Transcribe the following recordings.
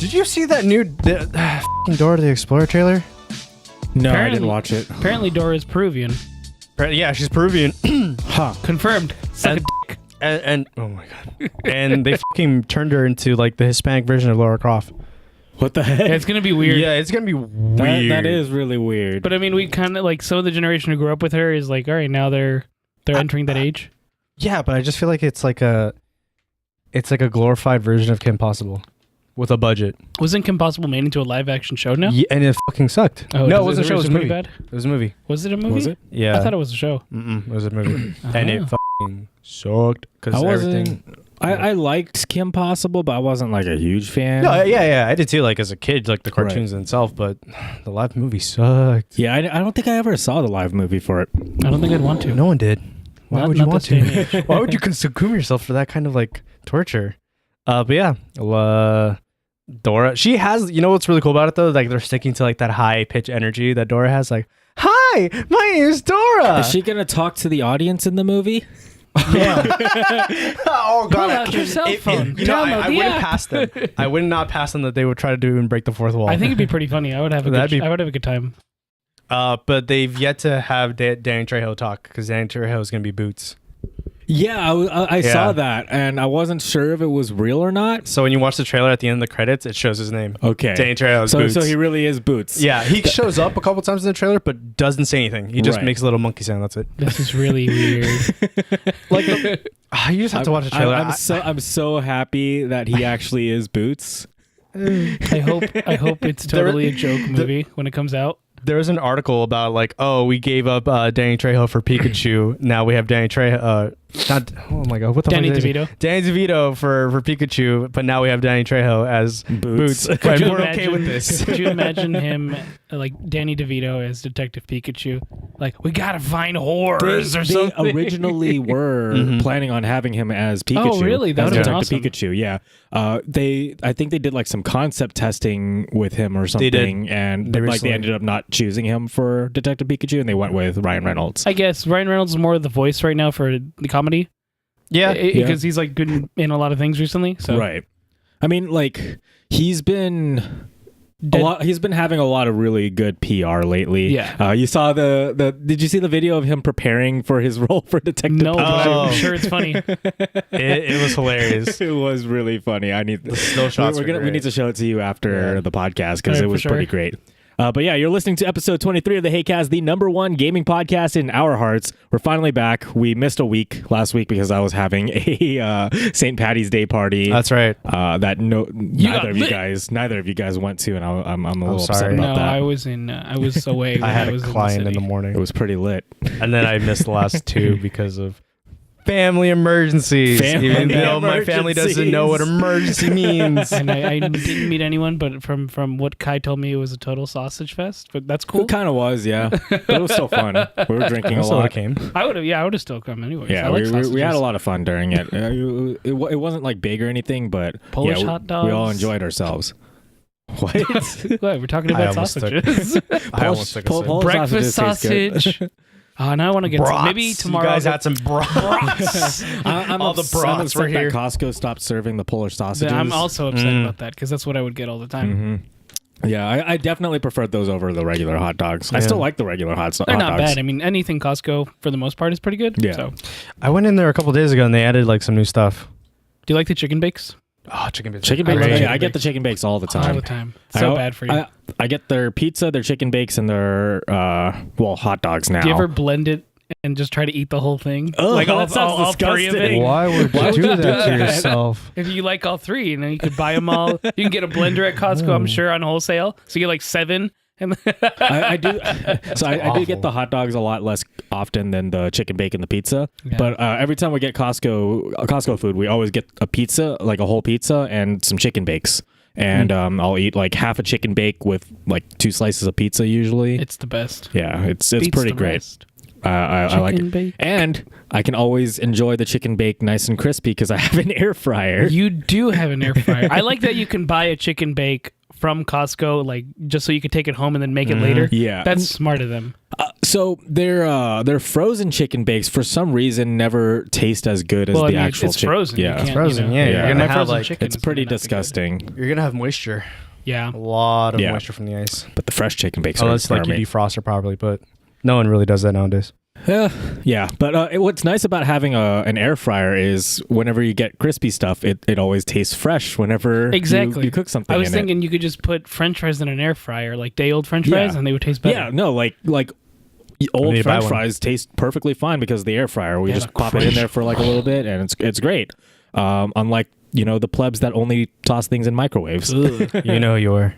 Did you see that new fucking Dora the Explorer trailer? No, I didn't watch it. Apparently, Dora is Peruvian. Yeah, she's Peruvian. Huh. Confirmed. Suck a dick. And oh my god. And they fucking turned her into like the Hispanic version of Lara Croft. What the heck? Yeah, it's gonna be weird. Yeah, it's gonna be weird. That is really weird. But I mean, we kind of like some of the generation who grew up with her is like, all right, now they're entering that age. Yeah, but I just feel like it's like a glorified version of Kim Possible with a budget. Wasn't Kim Possible made into a live action show now? Yeah, and it fucking sucked. Oh, no, it wasn't a show. It was a movie. Bad? It was a movie. Was it a movie? Was it? Yeah. I thought it was a show. It was a movie, and it fucking sucked because everything. I liked Kim Possible, but I wasn't like a huge fan. No, yeah, I did too. Like as a kid, like the cartoons themselves, but the live movie sucked. Yeah, I don't think I ever saw the live movie for it. I don't think I'd want to. No one did. Why would you not want this day and to? age. Why would you consume yourself for that kind of like torture? But yeah, Dora, she has, you know what's really cool about it though? Like they're sticking to like that high pitch energy that Dora has. Like, hi, my name is Dora. Is she gonna talk to the audience in the movie? Yeah. Oh Pull out your cell phone. You know, Download I the wouldn't app. pass them. I would not pass them that they would try to do and break the fourth wall. I think it'd be pretty funny. I would have a good time. But they've yet to have Danny Trejo talk because Danny Trejo is gonna be Boots. Yeah, I saw that, and I wasn't sure if it was real or not. So when you watch the trailer at the end of the credits, it shows his name. Okay. Danny Trejo is Boots. So he really is Boots. Yeah, he shows up a couple times in the trailer, but doesn't say anything. He just makes a little monkey sound. That's it. This is really weird. Like, you just have to watch the trailer. I'm so happy that he actually is Boots. I hope it's totally a joke movie when it comes out. There was an article about like, oh, we gave up Danny Trejo for Pikachu. Now we have Danny Trejo. Oh my god, what the Danny fuck is it? DeVito. Danny DeVito for Pikachu, but now we have Danny Trejo as Boots. And we're okay with this. Could you imagine him like Danny DeVito as Detective Pikachu? Like, we gotta find whores or something. They originally were planning on having him as Pikachu. Oh, really? That as would have been Detective awesome. Pikachu, yeah. I think they did like some concept testing with him or something, did. and They they recently- ended up not choosing him for Detective Pikachu, and they went with Ryan Reynolds. I guess Ryan Reynolds is more of the voice right now for the comedy. Yeah, Because he's like good in a lot of things recently. So. Right. I mean, like he's been having a lot of really good PR lately. Yeah. You saw did you see the video of him preparing for his role for Detective No, Pikachu? but Oh. I'm sure it's funny. it was hilarious. It was really funny. I need The still shots. we need to show it to you after the podcast because Right, it was for pretty sure. great. But yeah, you're listening to episode 23 of the Heycast, the #1 gaming podcast in our hearts. We're finally back. We missed a week last week because I was having a St. Patty's Day party. That's right. That neither got of you guys went to, and I'm a little upset sorry. about No, that. I was away. I had was a client in the city. morning, It was pretty lit. and then I missed the last two because of family emergencies. Family Even though my family doesn't know what emergency means. And I didn't meet anyone, but from what Kai told me, it was a total sausage fest. But that's cool. It kind of was, yeah. But it was still fun. We were drinking a So lot. it came. I would have still come anyway. Yeah, I like we had sausages. a lot of fun during it. It wasn't like big or anything, but Polish yeah, hot we all dogs. enjoyed ourselves. What? What, we're talking I about almost took- sausages. I almost took a sip. Polish Breakfast sausages taste sausage. Now I want to get some. Brats. Maybe tomorrow. You guys I'll had some brats. I'm All the upset brats were that here. Costco stopped serving the Polish get- sausages. I'm also upset about that because that's what I would get all the time. Yeah, I definitely preferred those over the regular hot dogs. I still like the regular hot dogs. They're not bad. I mean, anything Costco for the most part is pretty good. Yeah. So, I went in there a couple days ago and they added like some new stuff. do you like the chicken bakes? Oh, chicken bakes. Chicken I bakes. love Yeah, chicken I get bakes. the chicken bakes all the time. All the time. So bad for you. I get their pizza, their chicken bakes, and their hot dogs now. Do you ever blend it and just try to eat the whole thing? Ugh, like that sounds three of it? disgusting. Why would you do that to yourself? If you like all three, and then you could buy them all. You can get a blender at Costco, I'm sure, on wholesale. So you get like 7. And I do. So I do Awful. get the hot dogs a lot less often than the chicken bake and the pizza. Yeah. But every time we get Costco food, we always get a pizza, like a whole pizza, and some chicken bakes. And I'll eat like half a chicken bake with like 2 slices of pizza usually. it's the best. Yeah, it's Beats pretty the great. rest. I like Chicken it. bake. And I can always enjoy the chicken bake nice and crispy because I have an air fryer. You do have an air fryer. I like that you can buy a chicken bake from Costco, like just so you can take it home and then make it later. Yeah. That's smart of them. So their frozen chicken bakes for some reason never taste as good as Well, I the mean, actual it's chicken. frozen. You Yeah, can't, frozen, you know. yeah, you're gonna My have, frozen like- chicken it's is pretty not that good. disgusting. You're gonna have moisture, Yeah. a lot of Yeah. moisture from the ice. But the fresh chicken bakes are Unless like you amazing. defrost it properly, but no one really does that nowadays. Yeah, but what's nice about having an air fryer is whenever you get crispy stuff, it always tastes fresh whenever Exactly. you cook something I was in thinking you could just put French fries in an air fryer, like day-old French fries, Yeah. and they would taste it. better. Yeah, no, like need old to buy French one. fries taste perfectly fine because of the air fryer. We Yeah, just the pop it in crunch. there for like a little bit, and it's great. Unlike the plebs that only toss things in microwaves. Ugh. You know you're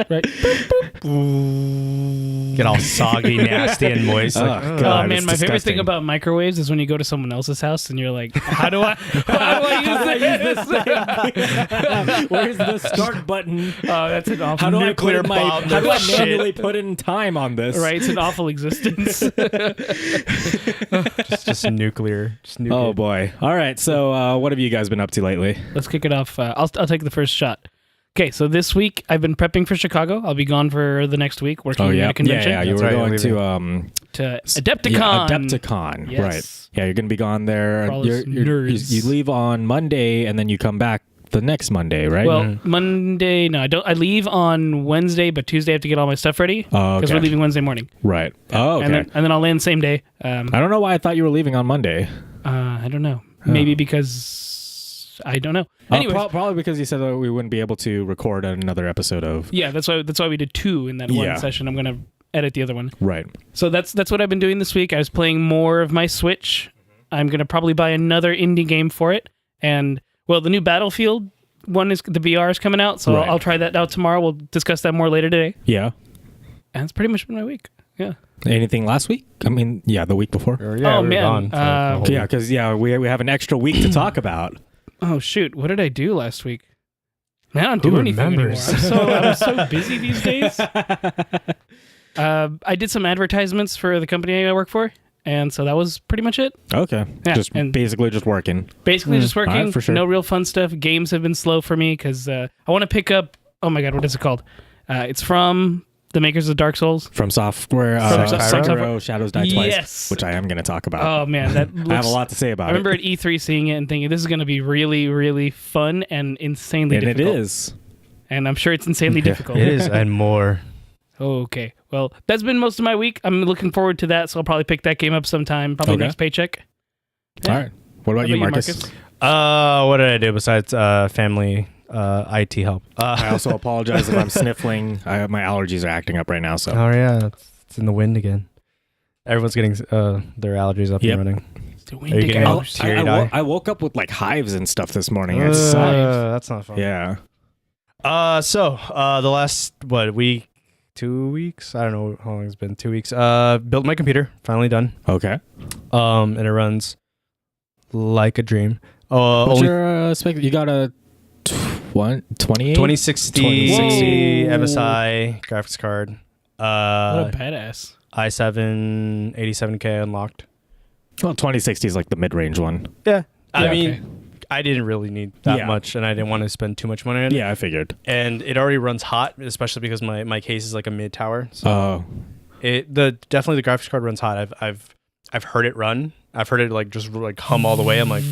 Right. get all soggy, nasty, and moist. Oh, Like, God. Oh man, it's my favorite disgusting. thing about microwaves is when you go to someone else's house and you're like, how do I use this? Where's the start button? Oh, that's an awful How do I Nuclear put bomb how do I shit. manually put in time on this? right? It's an awful existence. just nuclear. Just nuclear. Oh boy. All right. So what have you guys been up to lately? Let's kick it off. I'll take the first shot. Okay, so this week I've been prepping for Chicago. I'll be gone for the next week working at a convention. Yeah. You That's were right, going you're To Adepticon. Yeah, Adepticon. Yes. Right. Yeah, you're going to be gone there. For all us nerds. You leave on Monday and then you come back the next Monday, right? Well, Monday, no, I don't. I leave on Wednesday, but Tuesday I have to get all my stuff ready Oh, because okay. we're leaving Wednesday morning. Right. Oh, okay. And then I'll land same day. I don't know why I thought you were leaving on Monday. I don't know. Maybe because I don't know. Anyway, Probably because you said that we wouldn't be able to record another episode of. yeah, that's why we did 2 in that one Yeah. session. I'm gonna edit the other one. Right. So that's what I've been doing this week. I was playing more of my Switch. I'm gonna probably buy another indie game for it. And well, the new Battlefield one is the VR is coming out, so Right. I'll try that out tomorrow. We'll discuss that more later today. Yeah. And that's pretty much been my week. Yeah. Anything last week? I mean, yeah, the week before. Or, yeah, Oh, we were man. gone for the whole Yeah, week. because we have an extra week to talk about. Oh shoot! What did I do last week? Man, I don't Who do anything remembers? anymore. I'm so busy these days. I did some advertisements for the company I work for, and so that was pretty much it. Okay. Yeah, just and- basically just working. Basically, just working. All right, for sure. No real fun stuff. Games have been slow for me because I want to pick up. Oh my god, what is it called? It's from the makers of Dark Souls. From software, From Sekiro, Software. Shadows Die Twice, Yes. which I am going to talk about. Oh man, that looks, I have a lot to say about I remember it. at E3 seeing it and thinking this is going to be really, really fun and insanely And difficult. it is. And I'm sure it's insanely difficult. It is, and more. Okay. Well, that's been most of my week. I'm looking forward to that, so I'll probably pick that game up sometime, probably Okay. next paycheck. All right. What about How you, about Marcus? What did I do besides family IT help? I also apologize if I'm sniffling. My allergies are acting up right now. So Oh yeah, it's in the wind again. Everyone's getting their allergies up Yep. and running. It's the Are you windy getting guy. all teary-eyed? I woke up with like hives and stuff this morning. It sucked. That's not fun. Yeah. So the last week, 2 weeks? I don't know how long it's been. 2 weeks. Built my computer. Finally done. Okay. And it runs like a dream. What's Only your spec? You got a 28? 2060 Whoa. MSI graphics card. What a badass. i7 87K unlocked. Well, 2060 is like the mid-range one. Yeah. I Yeah, mean, okay. I didn't really need that Yeah. much, and I didn't want to spend too much money on it. Yeah, I figured. And it already runs hot, especially because my case is like a mid tower. So Oh. definitely the graphics card runs hot. I've heard it run. I've heard it like just like hum all the way. I'm like,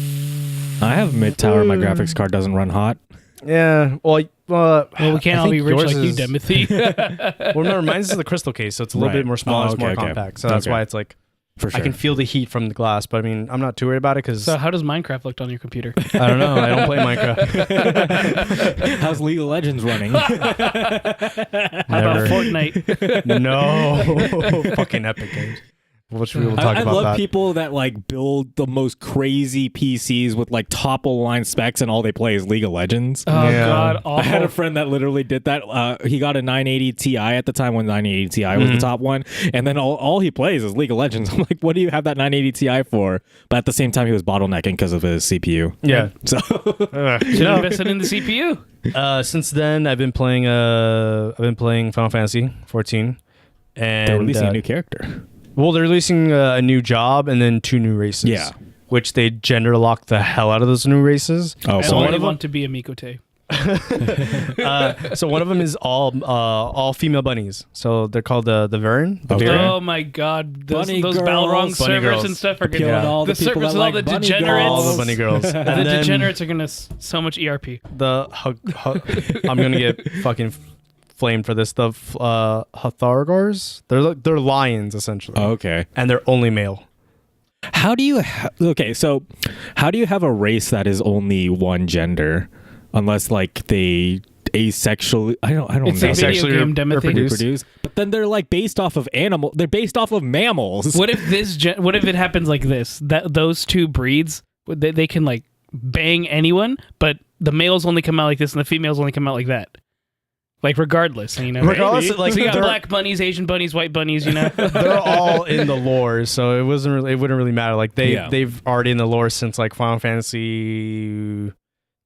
I have mid tower. My graphics card doesn't run hot. yeah. Well, Well, we can't I all be think rich yours like you, is- Timothy. well, remember, mine's is the crystal case, so it's a little Right. bit more small. Oh, It's more okay, okay. compact, so that's Okay. why it's like For sure. I can feel the heat from the glass. But I mean, I'm not too worried about it because So how does Minecraft look on your computer? I don't know. I don't play Minecraft. How's League of Legends running? How about Fortnite? No, fucking epic games. Which we will talk I about love that. people that like build the most crazy PCs with like top of the line specs and all they play is League of Legends. Oh Yeah. god, I had a awful. friend that literally did that. He got a 980 Ti at the time when 980 Ti was the top one, and then all he plays is League of Legends. I'm like, what do you have that 980 Ti for? But at the same time, he was bottlenecking because of his CPU. Yeah. So Should have invested in the CPU. Since then, I've been playing Final Fantasy 14, and they're releasing a new character. Well, they're releasing a new job and then 2 new races. Yeah. Which they gender lock the hell out of those new races. Oh, I So only one of them- want to be a Mikote. So one of them is all female bunnies. So they're called the Vern. The Okay. Vern. Oh my god, those Bunny Balrog girls. Bunny servers girls. and stuff are Killing gonna all the people servers that with all like the bunny degenerates. All the girls. bunny girls. The And then degenerates are gonna so much ERP. I'm gonna get fucking flamed for this. The Hathargars. They're lions essentially, Okay. and they're only male. How do you how do you have a race that is only one gender unless like they asexually I don't It's know. a video Asexually game Timothy. reproduce. But then they're like based off of they're based off of mammals. What if what if it happens like this? That those two breeds, they can like bang anyone, but the males only come out like this and the females only come out like that. Like regardless, you know. Regardless, Maybe. like so you got they're- black bunnies, Asian bunnies, white bunnies, you know. They're all in the lore, so it wouldn't really matter. Like they've already in the lore since like Final Fantasy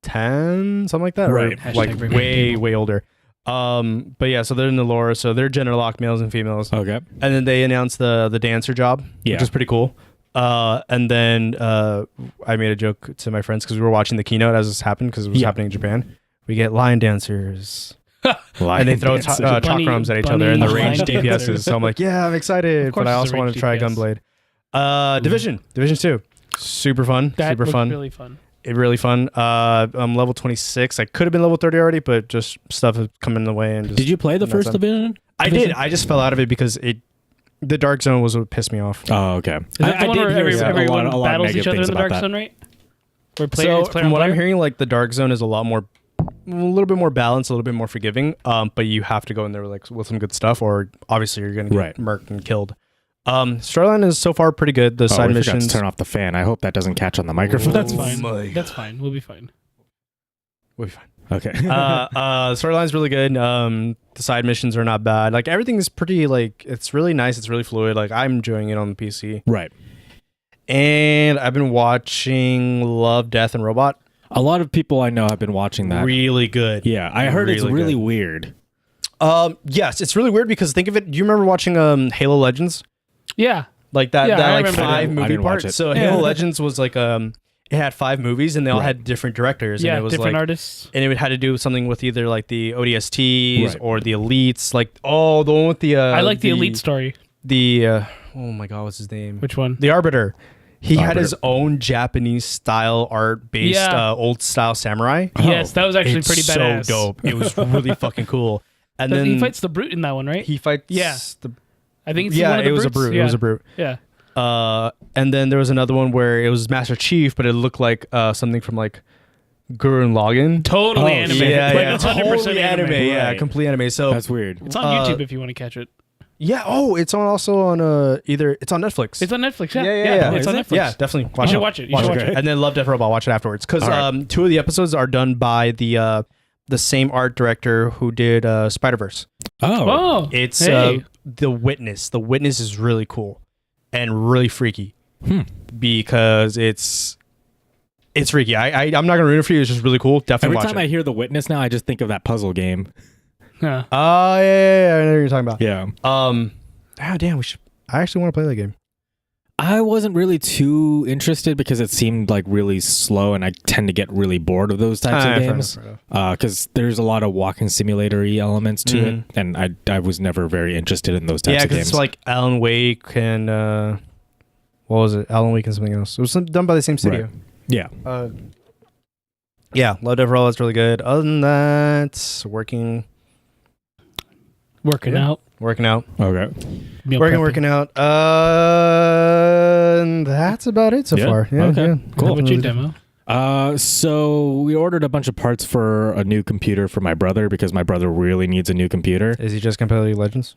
10, something like that, Right. Or like Hashtag way older. But yeah, so they're in the lore, so they're gender locked males and females. Okay. And then they announced the dancer job, Yeah. which is pretty cool. And then I made a joke to my friends because we were watching the keynote as this happened because it was happening in Japan. We get lion dancers. And they throw chakrams at each other and the bunny ranged line DPSs. dancers. So I'm like, yeah, I'm excited, Of course but I it's a also want to ranged try DPS. Gunblade. Division 2, super fun, That super looked fun, really fun. really fun. I'm level 26. I could have been level 30 already, but just stuff has come in the way. And just, Did you play the first division? I did. I just fell out of it because the dark zone was what pissed me off. Oh, okay. Is that the one where everyone a lot of battles each negative other in things the about dark that. zone, right? Where So it's player from on what I'm player? hearing, like the dark zone is a little bit more balanced, a little bit more forgiving. But you have to go in there with some good stuff, or obviously you're gonna get murked and killed. Storyline is so far pretty good. The side we forgot missions. to turn off the fan. I hope that doesn't catch on the microphone. That's Oh fine. my That's fine. We'll be fine. We'll be fine. Okay. Storyline's really good. The side missions are not bad. Like everything is pretty. Like it's really nice. It's really fluid. Like I'm enjoying it on the PC. Right. And I've been watching Love, Death, and Robot. A lot of people I know have been watching that. Really good. Yeah, I heard it's Really really good. weird. Yes, it's really weird because think of it. Do you remember watching Halo Legends? Yeah. Like that, Yeah, that I like remember that. 5 I movie didn't watch part. it. So Yeah. Halo Legends was like it had 5 movies and they all Right. had different directors. Yeah, and it was different like, artists. and it had to do something with either like the ODSTs Right. or the elites. Like the one with the I like the elite story. oh my god, what's his name? Which one? The Arbiter. He had Arbiter. his own Japanese style art based Yeah. old style samurai. Yes, that was actually It's pretty badass. so dope. It was really fucking cool. And then He fights the brute in that one, right? he fights Yeah. the I think it's yeah, one of the it was a brutes. brute. Yeah. It was a brute. Yeah. And then there was another one where it was Master Chief, but it looked like something from like Gurren Lagann. Totally Oh, anime. Yeah, Like yeah, 100% totally anime. Yeah, Right. complete anime. So That's weird. It's on YouTube if you want to catch it. yeah. Oh, it's also on it's on Netflix. It's on Netflix. Yeah. Yeah. It's on Is it? Netflix. Yeah, definitely. You should watch it. You should watch it. And then Love, Death, Robot. Watch it afterwards because All right. 2 of the episodes are done by the same art director who did Spider-Verse. Oh. It's hey. The Witness. The Witness is really cool and really freaky Hmm. because it's freaky. I'm not gonna ruin it for you. It's just really cool. Definitely Every watch time it. I hear The Witness now, I just think of that puzzle game. Huh. Oh yeah, I know what you're talking about. Yeah. Damn, I actually want to play that game. I wasn't really too interested because it seemed like really slow, and I tend to get really bored of those types of games. Because there's a lot of walking simulator-y elements to it, and I was never very interested in those types Yeah, of because games. it's like Alan Wake and what was it? Alan Wake and something else. It was done by the same studio. Right. Yeah. Yeah, Love, Death, Robot is really good. Other than that, working Working out. Okay. Meal working prepping. out. And that's about it so Yeah? far. Yeah, Okay. yeah. Cool. How about you, Demo? So we ordered a bunch of parts for a new computer for my brother because my brother really needs a new computer. Is he just gonna play League of Legends?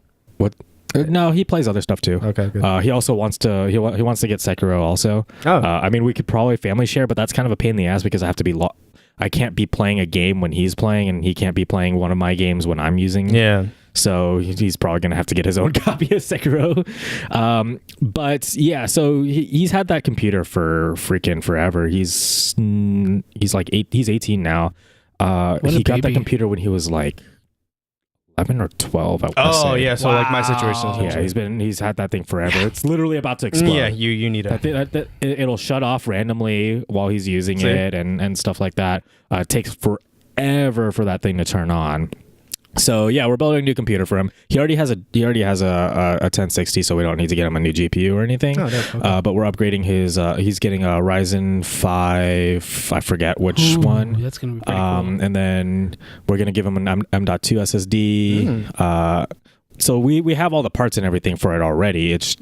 No, he plays other stuff too. Okay, good. He also wants to he wants to get Sekiro also. I mean, we could probably family share, but that's kind of a pain in the ass because I have to be I can't be playing a game when he's playing, and he can't be playing one of my games when I'm using. Yeah. So he's probably gonna have to get his own copy of Sekiro. But yeah, so he's had that computer for freaking forever. He's like he's 18 now. He got that baby. computer when he was like 11 or 12. I wanna say. Yeah. So like my situation. Yeah, he's had that thing forever. It's literally about to explode. Yeah, you need it. It'll shut off randomly while he's using See? it and stuff like that. It takes forever for that thing to turn on. So yeah, we're building a new computer for him. He already has a 1060, so we don't need to get him a new GPU or anything. Oh, okay. But we're upgrading his. He's getting a Ryzen 5. I forget which one. That's gonna be pretty cool. And then we're gonna give him an M.2 SSD. So we have all the parts and everything for it already. It's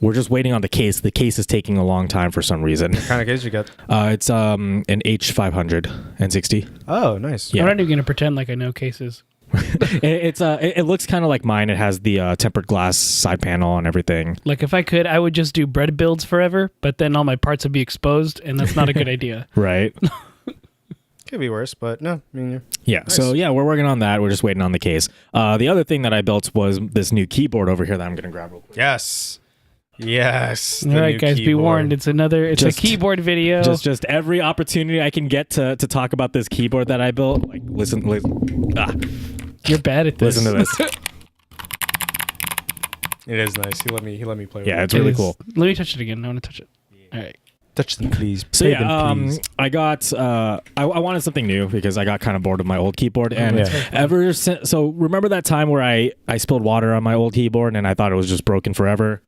we're just waiting on the case. The case is taking a long time for some reason. What kind of case you got? It's an H500 N60. Oh, nice. Yeah. I'm not even gonna pretend like I know cases. It looks kind of like mine. It has the tempered glass side panel and everything. Like if I could, I would just do bread builds forever, but then all my parts would be exposed, and that's not a good idea. Right. Could be worse, but no. I mean, Yeah. Nice. So yeah, we're working on that. We're just waiting on the case. The other thing that I built was this new keyboard over here that I'm gonna grab real quick. yes. Yes. All right, guys, be warned. It's a keyboard video. Just every opportunity I can get to talk about this keyboard that I built. Like listen. You're bad at this. Listen to this. It is nice. He let me play with Yeah, it. it's really cool. Let me touch it again. I want to touch it. All right. Touch them, please. So Play yeah, them, please. I got I wanted something new because I got kind of bored of my old keyboard, and Yeah. ever since. So remember that time where I spilled water on my old keyboard and I thought it was just broken forever.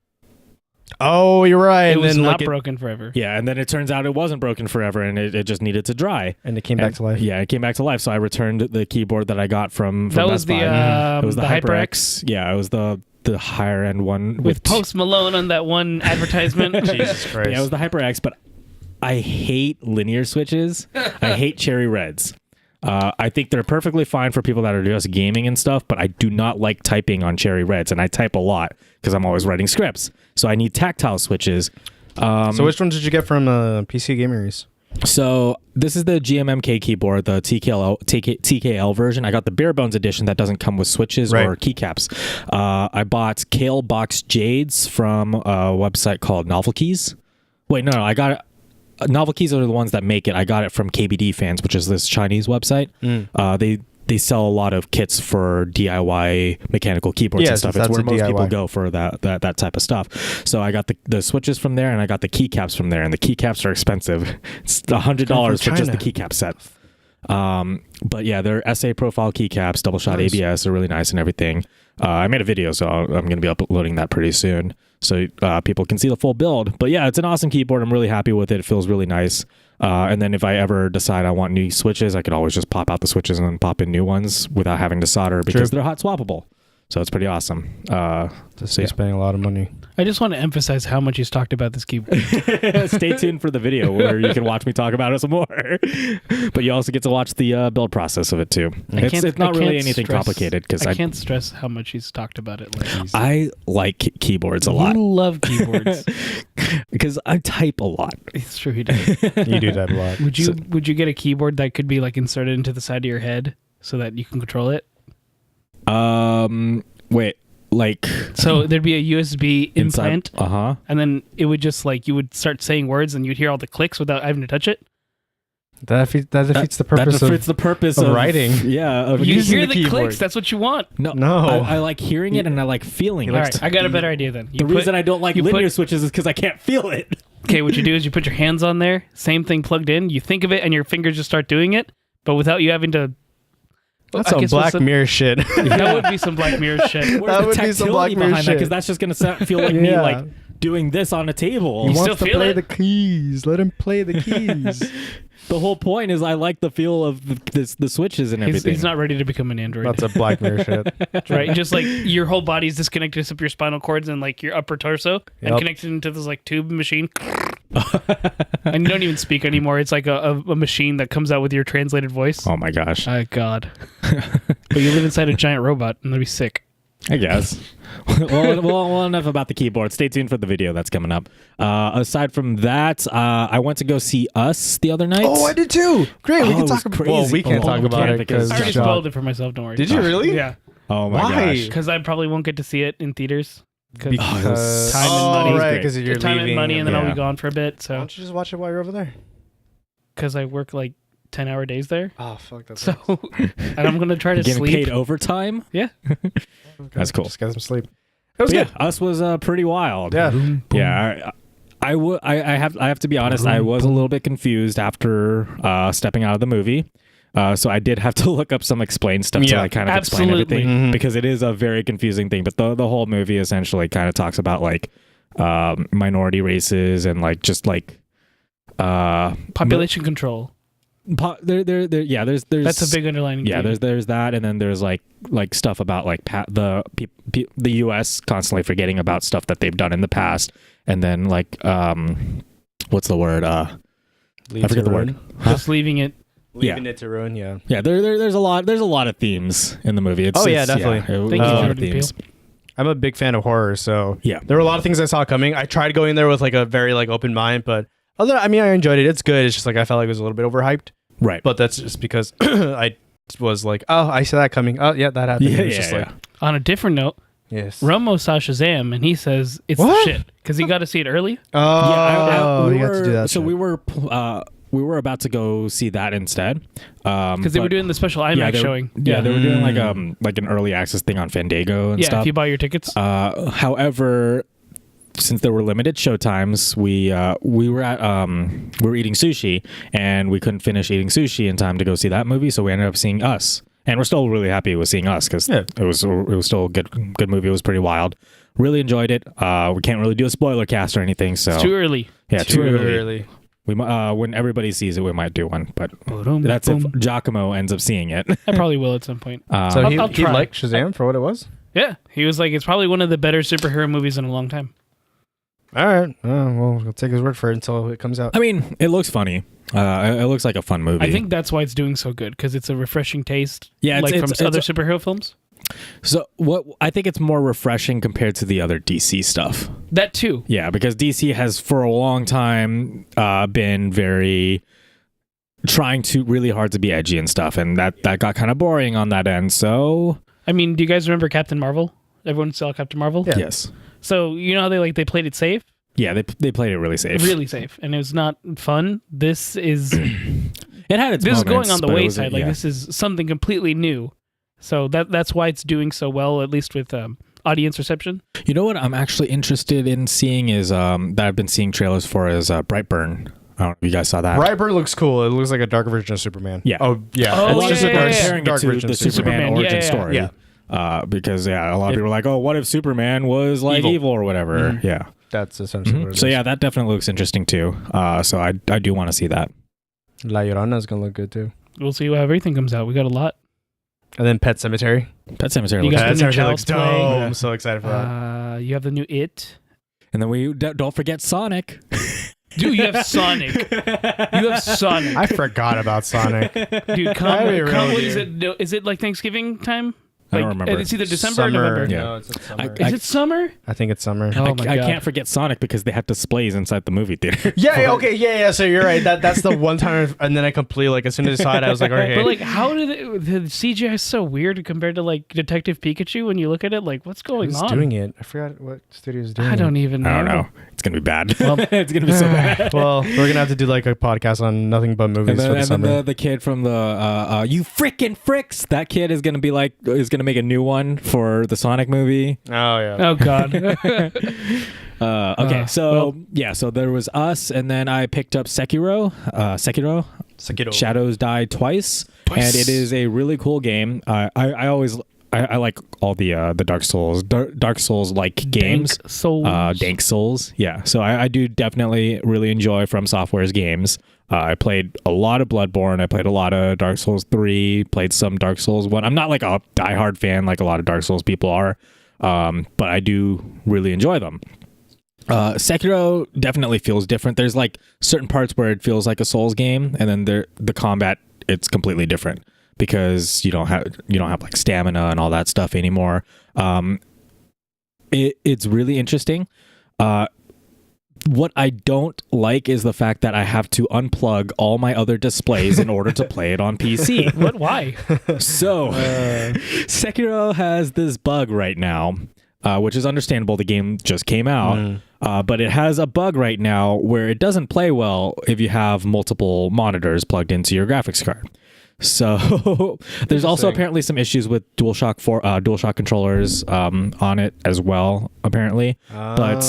Oh, you're right. It And was then not like broken forever. Yeah, and then it turns out it wasn't broken forever, and it just needed to dry. and it came back to life. Yeah, it came back to life. So I returned the keyboard that I got from That was Best the Buy. It was the HyperX Yeah, it was the higher end one with Post Malone on that one advertisement. Jesus Christ. Yeah, it was the HyperX, but I hate linear switches. I hate cherry reds. I think they're perfectly fine for people that are just gaming and stuff, but I do not like typing on cherry reds, and I type a lot because I'm always writing scripts. So I need tactile switches. So which one did you get from PC Gamers? So this is the GMMK keyboard, the TKL version. I got the bare bones edition that doesn't come with switches Right. or keycaps. I bought Kale Box Jades from a website called Novel Keys. Wait, no, I got it. Novel Keys are the ones that make it. I got it from KBD Fans, which is this Chinese website. They sell a lot of kits for DIY mechanical keyboards and stuff. It's where most people go for that type of stuff. So I got the switches from there, and I got the keycaps from there. And the keycaps are expensive. It's $100 for just the keycap set. But yeah, they're SA profile keycaps, double shot ABS. They're really nice and everything. I made a video, so I'm going to be uploading that pretty soon, so people can see the full build. But yeah, it's an awesome keyboard. I'm really happy with it. It feels really nice. And then if I ever decide I want new switches, I could always just pop out the switches and then pop in new ones without having to solder because they're hot swappable. So it's pretty awesome. Spending a lot of money. I just want to emphasize how much he's talked about this keyboard. Stay tuned for the video where you can watch me talk about it some more. But you also get to watch the build process of it too. It's not really anything complicated because I can't stress how much he's talked about it. I like keyboards a lot. You love keyboards because I type a lot. It's true, he does. You do that a lot. Would you get a keyboard that could be like inserted into the side of your head so that you can control it? Wait, like so there'd be a USB implant, and then it would just like you would start saying words and you'd hear all the clicks without having to touch it. That defeats the purpose. That defeats the purpose of writing. Yeah, of You using hear the keyboard. clicks. That's what you want. No. I like hearing it and I like feeling it. All right, I got a better idea then. The reason I don't like linear switches is because I can't feel it. Okay, what you do is you put your hands on there, same thing plugged in. You think of it and your fingers just start doing it, but without you having to. That's some Black Mirror shit. That would be some Black Mirror shit. That would be some Black Mirror shit. Because that's just gonna feel like me like doing this on a table. He wants to play the keys. Let him play the keys. The whole point is I like the feel of the switches and everything. He's not ready to become an android. That's a Black Mirror shit. Right? Just like your whole body's disconnected except your spinal cords and like your upper torso and connected into this like tube machine. And you don't even speak anymore. It's like a machine that comes out with your translated voice. Oh my gosh. Oh God. But you live inside a giant robot and they'll be sick. I guess. well, enough about the keyboard. Stay tuned for the video that's coming up. Aside from that, I went to go see Us the other night. Oh, I did too. Great. We can talk about it. Well, we can't talk about it because I already spoiled it for myself. Don't worry. Did you really? Yeah. Oh my gosh. Because I probably won't get to see it in theaters. Because time and money. Right, because you're time leaving and money, and then I'll be gone for a bit. Why So don't you just watch it while you're over there? because I work like 10-hour days there. Oh fuck, that's So and I'm gonna try to Getting sleep. paid overtime? Yeah. That's cool. Just get some sleep. It was Yeah, good. Us was pretty wild. Yeah. Yeah. I have to be honest, I was a little bit confused after stepping out of the movie. So I did have to look up some explain stuff to like kind of explain everything because it is a very confusing thing. But the whole movie essentially kind of talks about like minority races and like just like population control. There's that's a big underlining. Yeah, there's that, and then there's like stuff about like the U.S. constantly forgetting about stuff that they've done in the past, and then like what's the word? I forget the word. Just leaving it. Leaving it to ruin. Yeah. Yeah. There's a lot of themes in the movie. Definitely. Thank you, Jordan Peele. I'm a big fan of horror, so yeah, there were a lot of things I saw coming. I tried going there with like a very like open mind, but I enjoyed it. It's good. It's just like I felt like it was a little bit overhyped. Right. But that's just because I was like, oh, I saw that coming. Oh, yeah, that happened. Yeah. On a different note, yes, Romo saw Shazam and he says it's the shit because he got to see it early. Oh, you got to do that. So we were about to go see that instead because they were doing the special IMAX showing. Yeah, they were doing like an early access thing on Fandango and stuff. Yeah, if you buy your tickets. However, since there were limited showtimes, we were eating sushi and we couldn't finish eating sushi in time to go see that movie, so we ended up seeing Us, and we're still really happy with seeing Us because it was still a good movie. It was pretty wild. Really enjoyed it. We can't really do a spoiler cast or anything, so it's too early. Yeah, too early. We when everybody sees it, we might do one, but that's if Giacomo ends up seeing it. I probably will at some point. So he liked Shazam for what it was. Yeah, he was like, it's probably one of the better superhero movies in a long time. All right. Well, we'll take his word for it until it comes out. I mean, it looks funny. It looks like a fun movie. I think that's why it's doing so good, because it's a refreshing taste. Yeah, like from other superhero films. So I think it's more refreshing compared to the other DC stuff. That too. Yeah, because DC has for a long time been very trying to really hard to be edgy and stuff, and that got kind of boring on that end. So I mean, do you guys remember Captain Marvel? Everyone saw Captain Marvel? Yeah. Yes. So you know how they played it safe? Yeah, they played it really safe. Really safe. And it was not fun. This is it had its this moments, is going on the but wayside. Like this is something completely new. So that's why it's doing so well, at least with audience reception. You know what I'm actually interested in seeing is that I've been seeing trailers for is Brightburn. I don't know if you guys saw that. Brightburn looks cool. It looks like a dark version of Superman. Yeah. Oh, yeah. Oh, it's just a dark to version the of Superman. Superman origin story. Yeah. Because a lot of people are like, oh, what if Superman was like evil or whatever? Mm-hmm. Yeah. That's essentially what it is. So yeah, that definitely looks interesting too. So I do want to see that. La Llorona is going to look good too. We'll see how everything comes out. We got a lot. And then Pet Sematary. Pet Sematary You looks got good. the new Looks Child's dope. Play. I'm so excited for that. You have the new It. And then we don't forget Sonic. Dude, you have Sonic. You have Sonic. I forgot about Sonic. Dude, come what is it? Is it like Thanksgiving time? I don't remember. It's either December or November. Yeah. No, it's summer. Is it summer? I think it's summer. Oh my I God. can't forget Sonic because they have displays inside the movie theater. Yeah. So you're right. That's the one time, and then I completely like as soon as I saw it, I was like, okay. But like, how did the CGI is so weird compared to like Detective Pikachu? When you look at it, like, what's going Who's on? doing it? I forgot what studio's doing. I don't even know. I don't know. It's gonna be bad. Well, it's gonna be so bad. Well, we're gonna have to do like a podcast on nothing but movies for the And summer. then the kid from the you frickin' fricks. That kid is gonna make a new one for the Sonic movie. Oh yeah. Oh God. Okay, so there was Us, and then I picked up Sekiro. Sekiro. Shadows Die Twice, and it is a really cool game. I always like all the Dark Souls like games. Dank Souls. Yeah. So I do definitely really enjoy From Software's games. I played a lot of Bloodborne. I played a lot of Dark Souls 3. Played some Dark Souls 1. I'm not like a diehard fan like a lot of Dark Souls people are, but I do really enjoy them. Sekiro definitely feels different. There's like certain parts where it feels like a Souls game, and then the combat, it's completely different because you don't have like stamina and all that stuff anymore. It's really interesting. What I don't like is the fact that I have to unplug all my other displays in order to play it on PC. What? Why? So, Sekiro has this bug right now, which is understandable. The game just came out, but it has a bug right now where it doesn't play well if you have multiple monitors plugged into your graphics card. So there's also apparently some issues with DualShock controllers on it as well, apparently. But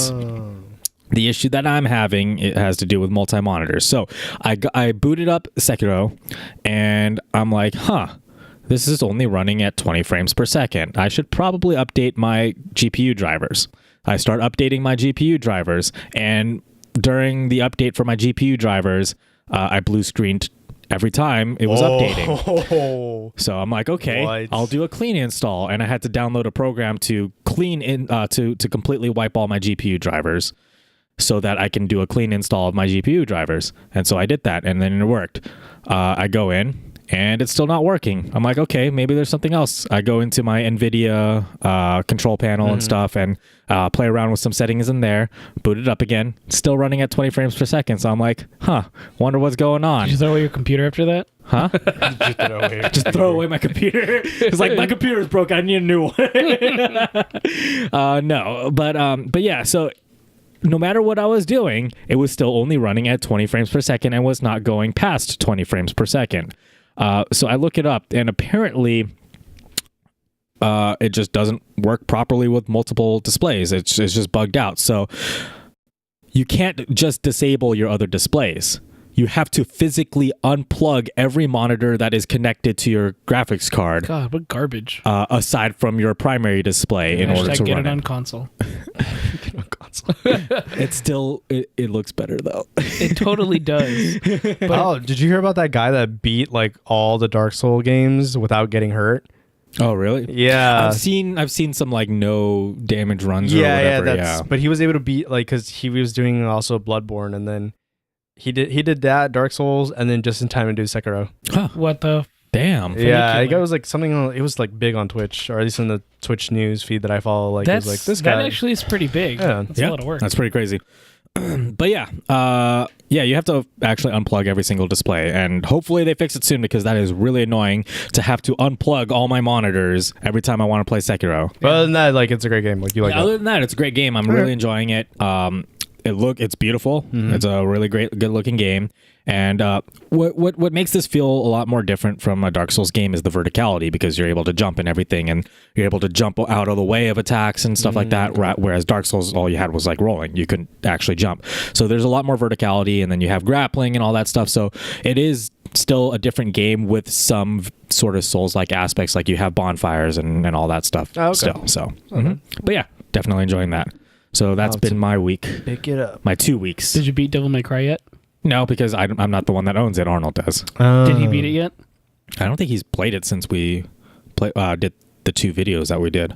The issue that I'm having, it has to do with multi-monitors. So I booted up Sekiro, and I'm like, this is only running at 20 frames per second. I should probably update my GPU drivers. I start updating my GPU drivers, and during the update for my GPU drivers, I blue screened every time it was updating. So I'm like, okay, I'll do a clean install, and I had to download a program to clean in to completely wipe all my GPU drivers, so that I can do a clean install of my GPU drivers. And so I did that, and then it worked. I go in, and it's still not working. I'm like, okay, maybe there's something else. I go into my NVIDIA control panel and stuff, and play around with some settings in there, boot it up again, still running at 20 frames per second. So I'm like, wonder what's going on. Did you throw away your computer after that? Huh? Just throw away my computer. It's like, my computer's broke, I need a new one. No, but yeah, so no matter what I was doing, it was still only running at 20 frames per second and was not going past 20 frames per second. So I look it up, and apparently it just doesn't work properly with multiple displays. It's just bugged out. So you can't just disable your other displays. You have to physically unplug every monitor that is connected to your graphics card. God, what garbage. Aside from your primary display in order to get run it on console. Get on console. It's still, it looks better though. It totally does. But, did you hear about that guy that beat like all the Dark Souls games without getting hurt? Oh, really? Yeah. I've seen some like no damage runs or whatever. But he was able to beat like, because he was doing also Bloodborne, and then he did that Dark Souls, and then just in time to do Sekiro. What the damn? Yeah, I think it was like something. It was like big on Twitch, or at least in the Twitch news feed that I follow. Like, it was like this guy. That actually is pretty big. Yeah. That's a lot of work. That's pretty crazy. But yeah, you have to actually unplug every single display, and hopefully they fix it soon, because that is really annoying to have to unplug all my monitors every time I want to play Sekiro. But other than that, like, it's a great game. Like, you like. Other than that, it's a great game. I'm really enjoying it. It's beautiful. Mm-hmm. It's a really great, good looking game. And what makes this feel a lot more different from a Dark Souls game is the verticality, because you're able to jump and everything, and you're able to jump out of the way of attacks and stuff like that. Whereas Dark Souls, all you had was like rolling. You couldn't actually jump. So there's a lot more verticality, and then you have grappling and all that stuff. So it is still a different game with some sort of Souls-like aspects, like you have bonfires and all that stuff still. So, but yeah, definitely enjoying that. So that's been my week. Pick it up. My 2 weeks. Did you beat Devil May Cry yet? No, because I'm not the one that owns it. Arnold does. Did he beat it yet? I don't think he's played it since we did the 2 videos that we did.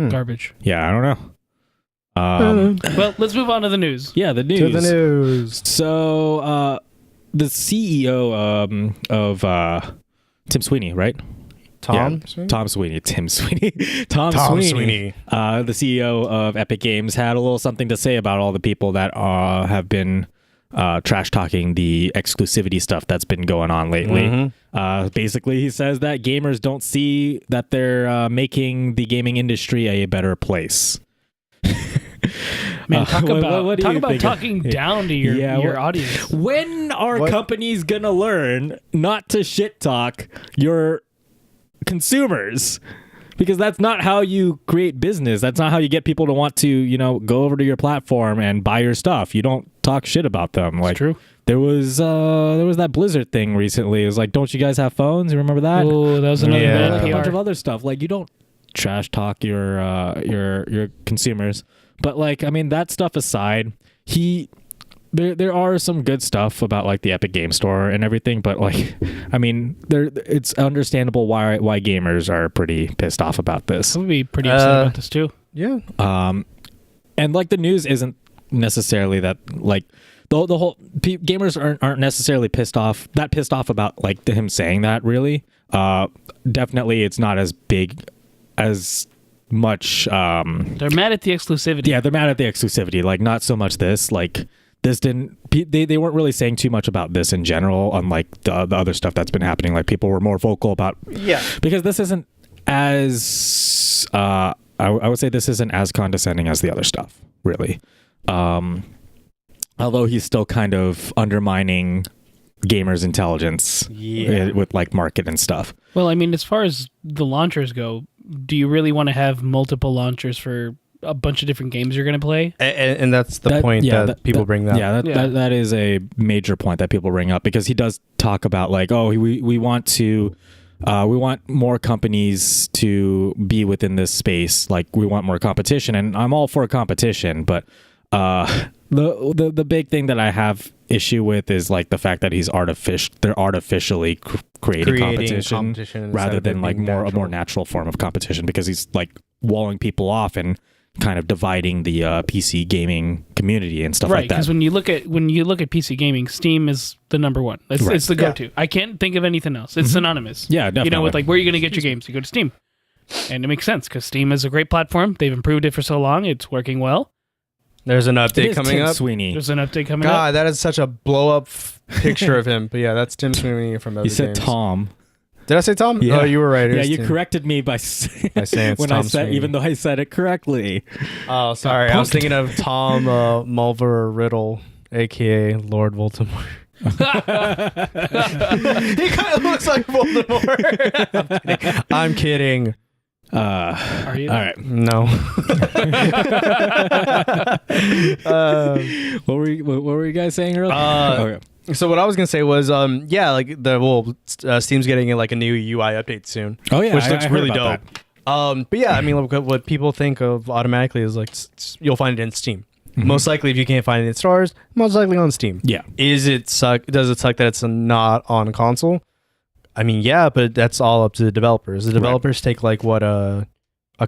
Garbage. Yeah, I don't know. Well, let's move on to the news. Yeah, the news. To the news. So the CEO of Tim Sweeney, right? Tom Sweeney? The CEO of Epic Games, had a little something to say about all the people that have been trash talking the exclusivity stuff that's been going on lately. Basically, he says that gamers don't see that they're making the gaming industry a better place. Man, talk about talking down to your audience. When are companies gonna learn not to shit talk your consumers? Because that's not how you create business. That's not how you get people to want to, go over to your platform and buy your stuff. You don't talk shit about them. Like, true. There was that Blizzard thing recently. It was like, don't you guys have phones? You remember that? Oh, that was another a bunch of other stuff. Like, you don't trash talk your consumers. But that stuff aside, there are some good stuff about like the Epic Game Store and everything, but it's understandable why gamers are pretty pissed off about this. I would be pretty upset about this too. Yeah. And like the news isn't necessarily that like the whole gamers aren't necessarily pissed off about like him saying that really. Definitely it's not as big as much. They're mad at the exclusivity. Yeah, they're mad at the exclusivity. Like not so much this like. This didn't. They weren't really saying too much about this in general, unlike the other stuff that's been happening. Like people were more vocal about. Yeah. Because this isn't as. I would say this isn't as condescending as the other stuff, really. Although he's still kind of undermining gamers' intelligence with like market and stuff. Well, as far as the launchers go, do you really want to have multiple launchers for a bunch of different games you're going to play. And that's the point that people bring up. Yeah, that is a major point that people bring up, because he does talk about like, oh, we want more companies to be within this space. Like, we want more competition, and I'm all for competition, but the big thing that I have issue with is like the fact that they're artificially creating competition rather than like a more natural form of competition, because he's like walling people off and kind of dividing the PC gaming community and stuff like that. Because when you look at PC gaming, Steam is the number one. It's the go-to. I can't think of anything else. It's synonymous. Yeah, definitely. You know, with like where are you going to get your games? You go to Steam, and it makes sense because Steam is a great platform. They've improved it for so long. It's working well. There's an update coming up. Sweeney. There's an update coming up. God, that is such a blow-up picture of him. But yeah, that's Tim Sweeney from Other You said Games. Tom. Did I say Tom? Yeah. Oh, you were right. Yeah, you Tim. corrected me by saying it's when Tom I said, Sweeney. even though I said it correctly. Oh, sorry. I was thinking of Tom Mulver Riddle, a.k.a. Lord Voldemort. He kind of looks like Voldemort. I'm kidding. Are you? All right. No. What were you guys saying earlier? Okay. So what I was gonna say was, like Steam's getting like a new UI update soon. Oh yeah, which looks I heard really about dope. But yeah, I mean, what people think of automatically is like you'll find it in Steam. Most likely, if you can't find it in stores, most likely on Steam. Yeah. Does it suck that it's not on console? I mean, yeah, but that's all up to the developers. The developers take like what a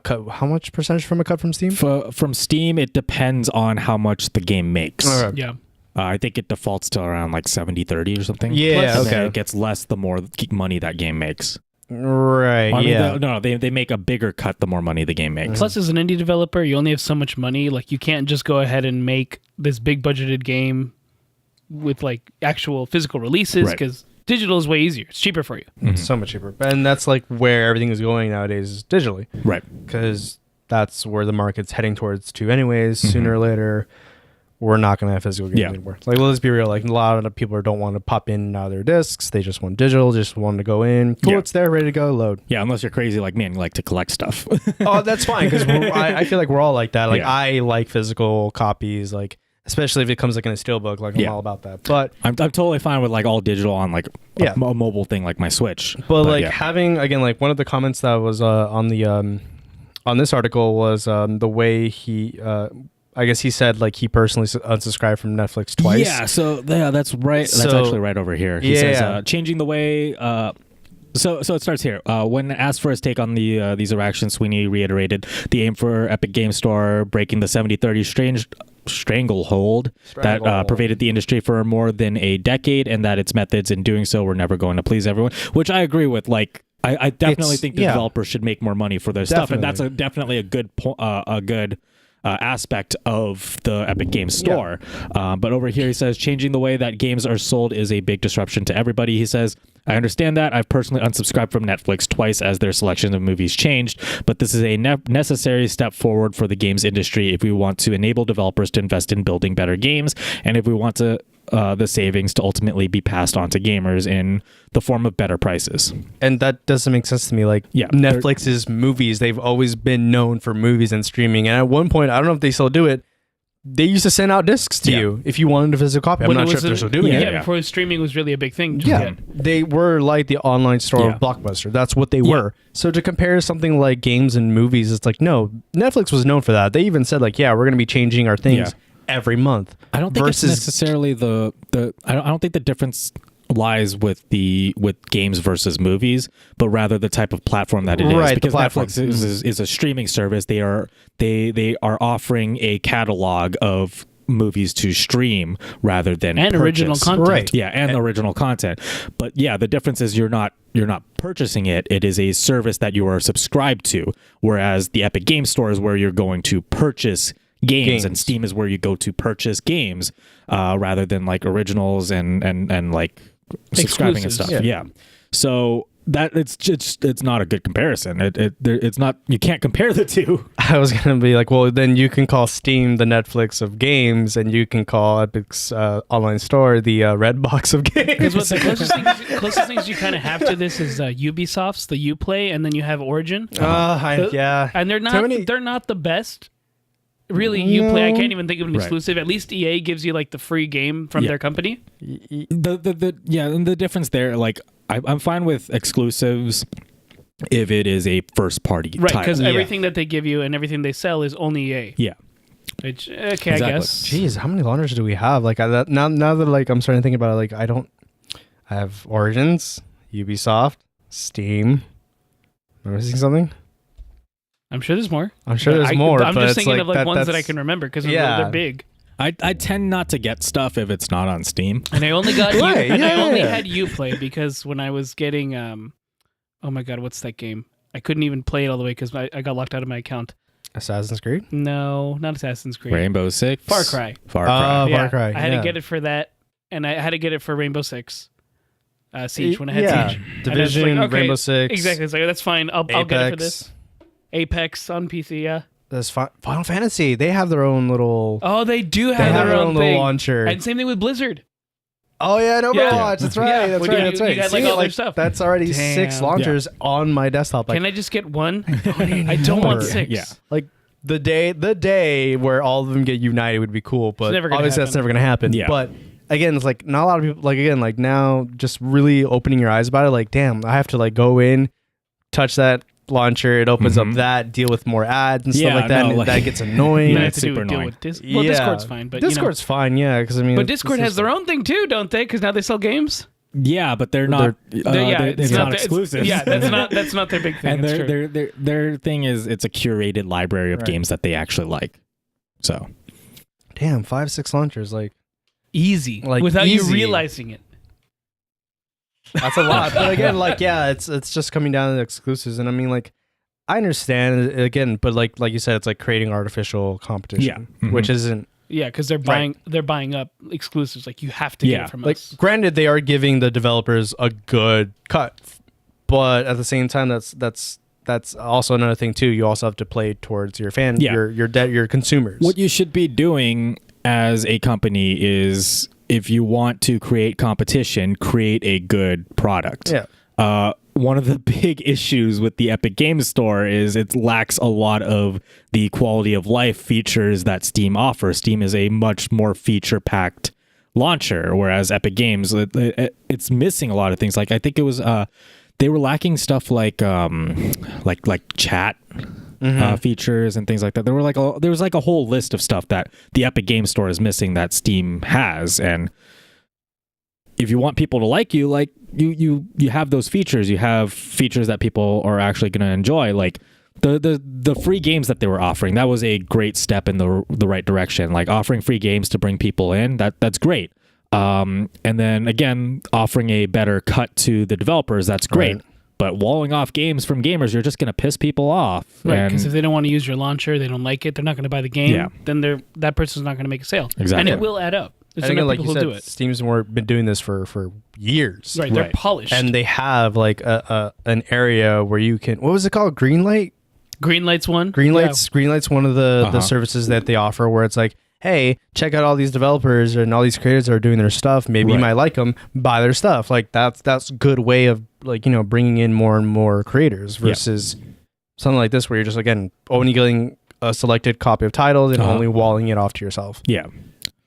cut. How much percentage from a cut from Steam? From Steam, it depends on how much the game makes. Alright. Yeah. I think it defaults to around like 70-30 or something. Yeah, And then okay. it gets less the more money that game makes. Right. I mean, yeah. they make a bigger cut the more money the game makes. Plus, as an indie developer, you only have so much money. Like, you can't just go ahead and make this big budgeted game with like actual physical releases, because digital is way easier. It's cheaper for you. So much cheaper. And that's like where everything is going nowadays, is digitally. Right. Because that's where the market's heading towards to anyways. Sooner or later, we're not going to have physical games anymore. Like, let's be real. Like, a lot of people don't want to pop in and out of their discs. They just want digital, just want to go in. Cool, it's there, ready to go, load. Yeah, unless you're crazy like me and you like to collect stuff. Oh, that's fine, because I feel like we're all like that. Like, Yeah. I like physical copies, like, especially if it comes like in a steelbook. Like, I'm all about that. But I'm totally fine with like all digital on like a mobile thing like my Switch. But like having, again, like one of the comments that was on this article was the way he I guess he said like he personally unsubscribed from Netflix twice. Yeah, so that's right. That's So- actually right over here. He says changing the way. So it starts here. When asked for his take on these interactions, Sweeney reiterated the aim for Epic Game Store breaking the 70-30 stranglehold that pervaded the industry for more than a decade, and that its methods in doing so were never going to please everyone. Which I agree with. Like, I definitely think the developers should make more money for their stuff, and that's definitely a good aspect of the Epic Games Store. But over here he says changing the way that games are sold is a big disruption to everybody. He says, I understand that. I've personally unsubscribed from Netflix twice as their selection of movies changed, but this is a necessary step forward for the games industry if we want to enable developers to invest in building better games, and if we want to the savings to ultimately be passed on to gamers in the form of better prices. And that doesn't make sense to me. Like, Netflix's movies, they've always been known for movies and streaming. And at one point, I don't know if they still do it, they used to send out discs to you if you wanted a physical copy. I'm not sure if they're still doing it. Yeah, before streaming was really a big thing. They were like the online store of Blockbuster. That's what they were. So to compare something like games and movies, it's like, no, Netflix was known for that. They even said like, we're going to be changing our things every month. I don't think it's necessarily I don't think the difference lies with games versus movies, but rather the type of platform that it is. Right, because Netflix is a streaming service. They are offering a catalog of movies to stream rather than purchase. Original content. Right. Yeah, and original content. But yeah, the difference is you're not purchasing it. It is a service that you are subscribed to, whereas the Epic Game Store is where you're going to purchase games, and Steam is where you go to purchase games rather than like originals and like subscribing and stuff. Yeah. So that it's not a good comparison. It's not, you can't compare the two. I was gonna be like, well, then you can call Steam the Netflix of games, and you can call Epic's online store the Redbox of games. Because what the closest things you kind of have to this is Ubisoft's the Uplay, and then you have Origin. Yeah, and they're not the best. really Uplay. I can't even think of an Right. exclusive. At least EA gives you like the free game from their company. And the difference there, like I'm fine with exclusives if it is a first party Right, title. because everything that they give you and everything they sell is only EA. Yeah. Which, okay, Exactly. I guess. Jeez, how many launchers do we have? Like now that like I'm starting to think about it, like I have Origins, Ubisoft, Steam. Am I missing something? I'm sure there's more. I'm sure there's more. I'm but just it's thinking like of like ones that I that's- can remember because Yeah. they're big. I tend not to get stuff if it's not on Steam. And I only got Right, I only yeah. had Uplay because when I was getting oh my god, what's that game? I couldn't even play it all the way because I got locked out of my account. Assassin's Creed. No, not Assassin's Creed. Rainbow Six. Far Cry. Far Cry. Oh, Yeah, Far Cry. I had yeah. to get it for that, and I had to get it for Rainbow Six Siege when I had yeah. Siege. And I was Division, like, okay, Rainbow Six. Exactly. It's like that's fine. I'll get it for this. Apex. Apex on PC. Yeah. There's Final Fantasy. They have their own little. Oh, they do they have have their own little thing. launcher. And same thing with Blizzard. Oh yeah, no Yeah. Overwatch. That's right. Yeah, That's when right. you- That's you right. got, like, See, all their stuff. That's already 6 Damn. launchers on my desktop. Like, Can I just get one? need I don't want more. 6. Yeah. like the day where all of them get united would be cool, but never gonna obviously that's happen. never gonna happen. Yeah. But again, it's like not a lot of people. Like again, like now, just really opening your eyes about it. Like, damn, I have to like go in, touch that launcher. It opens up that, deal with more ads and stuff Yeah, like that. no, and like- that gets annoying. You Yeah, have it's to super deal annoying. with Yeah. Discord's fine, but Discord's fine, yeah, because I mean, but it's Discord has their own thing too, don't they? Because now they sell games. Yeah, but they're not. It's not their- exclusive. Yeah, that's not their big thing. And It's true. their thing is it's a curated library of Right. games that they actually like. So damn 5-6 launchers. Like easy, like, without easy. you realizing it. that's a lot. But again, like yeah, it's just coming down to the exclusives, and I mean like. I understand again, but like you said, it's like creating artificial competition, Yeah. which isn't Yeah, because they're buying up exclusives. Like you have to get it from like. us. Granted, they are giving the developers a good cut, but at the same time, that's also another thing too. You also have to play towards your fan, Yeah. your consumers. what you should be doing as a company is if you want to create competition, create a good product. Yeah. One of the big issues with the Epic Games Store is it lacks a lot of the quality of life features that Steam offers. Steam is a much more feature-packed launcher, whereas Epic Games, it's missing a lot of things. Like I think it was they were lacking stuff like chat features and things like that. There was like a whole list of stuff that the Epic Games Store is missing that Steam has. And if you want people to like you you have those features. You have features that people are actually going to enjoy. Like the free games that they were offering, that was a great step in the right direction. Like offering free games to bring people in, that's great. And then again, offering a better cut to the developers, that's great. Right. But walling off games from gamers, you're just going to piss people off. Right, And- because if they don't want to use your launcher, they don't like it, they're not going to buy the game. Yeah. Then that person's not going to make a sale. Exactly. And it will add up. There's And again, enough like people you who'll said, do it. Steam's been doing this for years, Right, they're Right. polished. and they have like an area where you can. What was it called? Greenlight. Greenlight's one. Greenlight's one of the Uh-huh. services that they offer where it's like, hey, check out all these developers and all these creators that are doing their stuff. Maybe you Right. might like them. Buy their stuff. Like that's a good way of like bringing in more and more creators versus something like this where you're just again only getting a selected copy of titles and only walling it off to yourself. Yeah.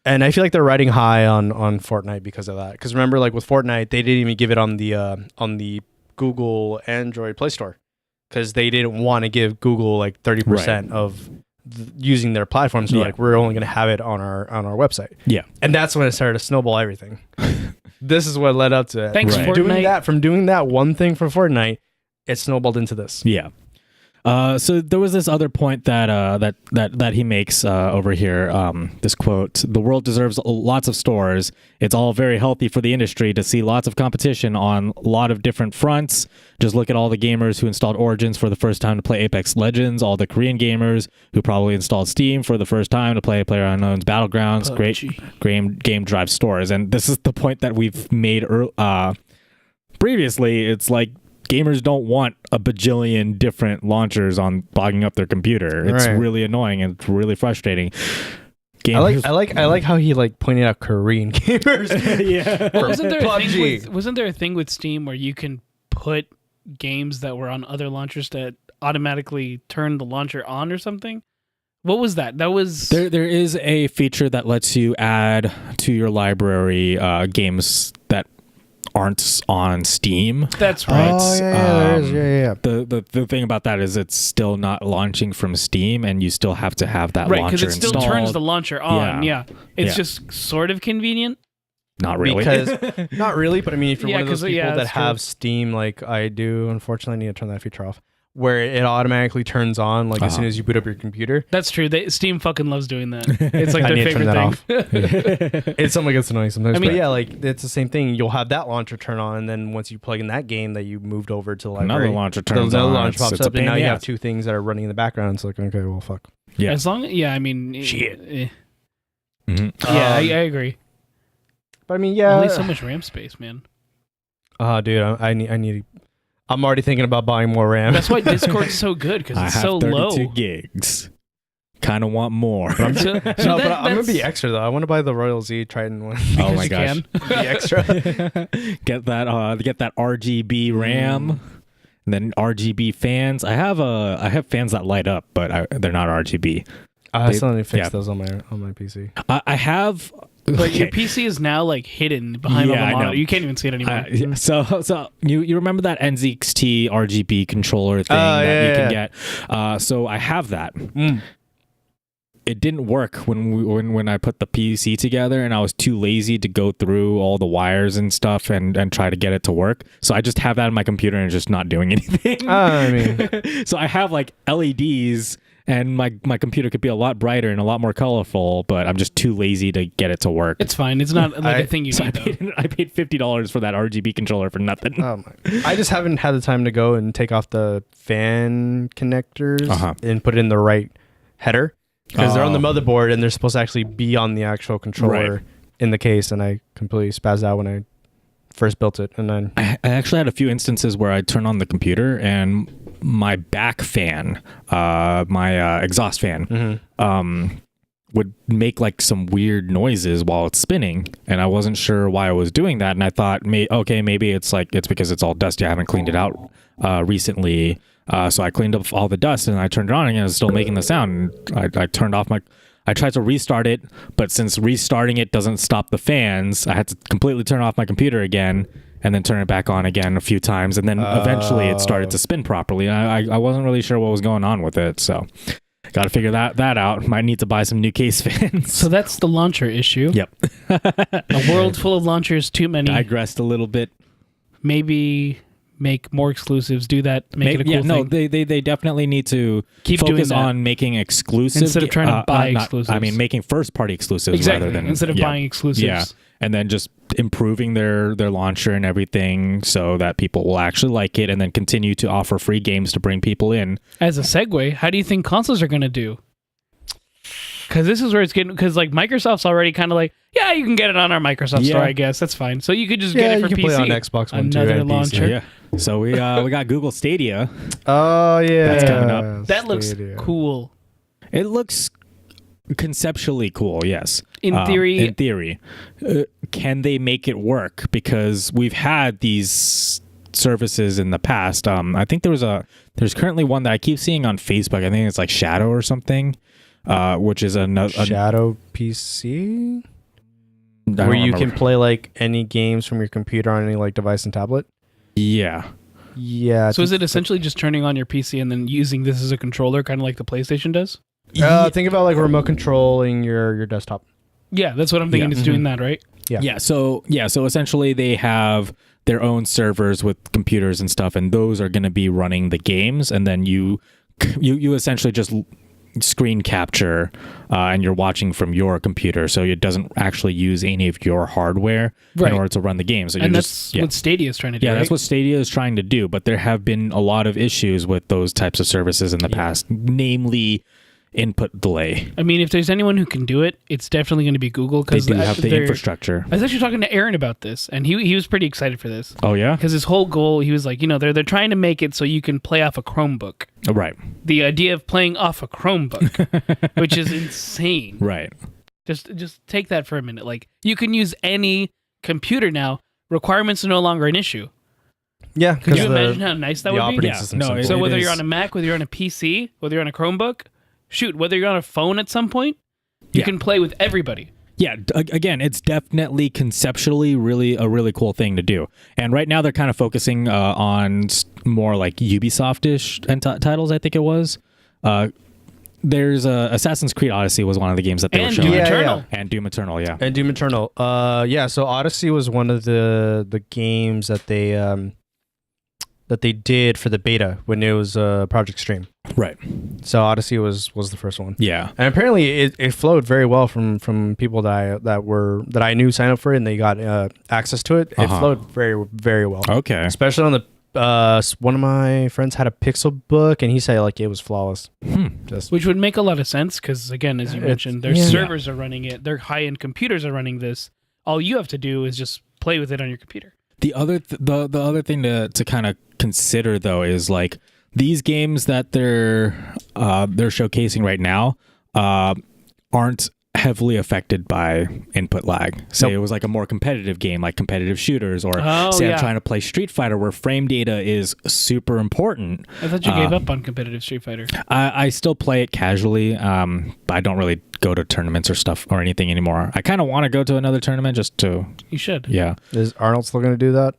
And I feel like they're riding high on Fortnite because of that. Because remember, like with Fortnite, they didn't even give it on the Google Android Play Store because they didn't want to give Google like 30% of using their platform. So like we're only going to have it on our website. Yeah. And that's when it started to snowball everything. This is what led up to it. Thanks, Right. Fortnite. From doing that one thing for Fortnite, it snowballed into this. Yeah. So there was this other point that he makes over here. This quote: "The world deserves lots of stores. It's all very healthy for the industry to see lots of competition on a lot of different fronts. Just look at all the gamers who installed Origins for the first time to play Apex Legends, all the Korean gamers who probably installed Steam for the first time to play PlayerUnknown's Battlegrounds. Great game drive stores." And this is the point that we've made previously. It's like, gamers don't want a bajillion different launchers on bogging up their computer. It's Right. really annoying and it's really frustrating. I like how he like pointed out Korean gamers. Yeah. Well, wasn't PUBG. there a thing with Steam where you can put games that were on other launchers that automatically turn the launcher on or something? What was that? That was There is a feature that lets you add to your library games that aren't on Steam. That's right. Oh yeah, there is. Yeah. The thing about that is it's still not launching from Steam, and you still have to have that Right, launcher because it still installed. turns the launcher on. Yeah, it's Yeah. just sort of convenient. Not really. Because not really, but I mean, if you're Yeah, one of those 'cause, people yeah, that that's true. have Steam, like I do, unfortunately, I need to turn that feature off, where it automatically turns on like as soon as you boot up your computer. That's true. Steam fucking loves doing that. It's like I their need to turn favorite that thing. off. It's something that gets annoying sometimes. I mean- but yeah, like it's the same thing. You'll have that launcher turn on, and then once you plug in that game that you moved over to the library, Another launcher turns another on. launcher pops It's a up, pain and now in the you have ass. two things that are running in the background. It's like, okay, well, fuck. Yeah. As long, yeah, I mean, Shit. Yeah, I agree. But I mean, yeah. Only so much RAM space, man. Dude, I need. I'm already thinking about buying more RAM. That's why Discord's so good because I it's have so 32 low. gigs. Kind of want more. So, No, so but I'm gonna that's- be extra though. I want to buy the Royal Z Triton one. Oh my you gosh. can. Be extra. Get that RGB RAM, and then RGB fans. I have fans that light up, but they're not RGB. I still need to fix yeah. those on my PC. I have. But your okay. PC is now like hidden behind all Yeah, the I know. monitor. You can't even see it anymore. Yeah, so you remember that NZXT RGB controller thing that you can get? So I have that. It didn't work when I put the PC together, and I was too lazy to go through all the wires and stuff and try to get it to work. So I just have that on my computer and it's just not doing anything. I mean, So I have like LEDs, and my computer could be a lot brighter and a lot more colorful, but I'm just too lazy to get it to work. It's fine. It's not like a thing you So need. Though. I paid $50 for that RGB controller for nothing. I just haven't had the time to go and take off the fan connectors Uh-huh. and put it in the right header because they're on the Oh. motherboard and they're supposed to actually be on the actual controller Right. in the case. And I completely spazzed out when I first built it, and then I actually had a few instances where I'd turn on the computer and my back fan, my exhaust fan, would make like some weird noises while it's spinning, and I wasn't sure why I was doing that. And I thought, maybe it's because it's all dusty. I haven't cleaned it out recently, so I cleaned up all the dust and I turned it on, and it was still making the sound. And I turned off my. I tried to restart it, but since restarting it doesn't stop the fans, I had to completely turn off my computer again and then turn it back on again a few times. And then eventually it started to spin properly. And I wasn't really sure what was going on with it. So got to figure that out. Might need to buy some new case fans. So that's the launcher issue. Yep. A world full of launchers, too many. Digressed a little bit. Maybe make more exclusives. Do that. Make it a cool no, thing. they definitely need to Keep doing focus that. on making exclusive Instead of trying to buy exclusives. I mean, making first party exclusives Exactly. rather than Instead of buying exclusives. Yeah, and then just improving their launcher and everything so that people will actually like it, and then continue to offer free games to bring people in. As a segue, how do you think consoles are going to do? Because this is where it's getting. Because like Microsoft's already kind of like, yeah, you can get it on our Microsoft store, I guess that's fine. So you could just get it for you can PC. play it on Xbox One too, Another and launcher. PC. Yeah. So we got Google Stadia. Oh yeah, That's coming up. That looks Stadia. cool. It looks conceptually cool, yes. In theory. In theory. Can they make it work? Because we've had these services in the past. I think there's currently one that I keep seeing on Facebook. I think it's like Shadow or something, which is another Shadow PC, I don't where you remember. can play like any games from your computer on any like device and tablet. Yeah. Yeah. So is it essentially just turning on your PC and then using this as a controller, kind of like the PlayStation does? think about like remote controlling your desktop. Yeah, that's what I'm thinking. Yeah. It's doing that, right? Yeah. So essentially they have their own servers with computers and stuff, and those are going to be running the games, and then you essentially just screen capture and you're watching from your computer, so it doesn't actually use any of your hardware Right. in order to run the game. So And you're that's what Stadia is trying to do. Yeah, that's right? what Stadia is trying to do, but there have been a lot of issues with those types of services in the past, namely input delay. I mean, if there's anyone who can do it, it's definitely going to be Google. They Because do have the infrastructure. I was actually talking to Aaron about this, and he was pretty excited for this. Oh, yeah? Because his whole goal, he was like, they're trying to make it so you can play off a Chromebook. Oh, right. The idea of playing off a Chromebook, which is insane. Right. Just take that for a minute. Like, you can use any computer now. Requirements are no longer an issue. Yeah. Could you imagine how nice that the would be? operating Yeah. system. No, simple. So it whether is- you're on a Mac, whether you're on a PC, whether you're on a Chromebook, shoot, whether you're on a phone at some point, you can play with everybody. Yeah, again, it's definitely conceptually a really cool thing to do. And right now they're kind of focusing on more like Ubisoft-ish titles, I think it was. There's Assassin's Creed Odyssey was one of the games that they were showing. Doom Eternal. And Doom Eternal, yeah. And Doom Eternal. So Odyssey was one of the games that they did for the beta when it was Project Stream. Right. So Odyssey was the first one. Yeah. And apparently it flowed very well from people that I knew signed up for it and they got access to it. It flowed very, very well. Okay. Especially on the one of my friends had a Pixel book and he said like it was flawless. Which would make a lot of sense because again, as you mentioned, their servers are running it. Their high-end computers are running this. All you have to do is just play with it on your computer. The other the other thing to kind of consider though is like these games that they're showcasing right now aren't heavily affected by input lag. Say it was like a more competitive game like competitive shooters or I'm trying to play Street Fighter where frame data is super important. I thought you gave up on competitive Street Fighter. I still play it casually, but I don't really go to tournaments or stuff or anything anymore. I kind of want to go to another tournament just to... You should. Yeah. Is Arnold still going to do that?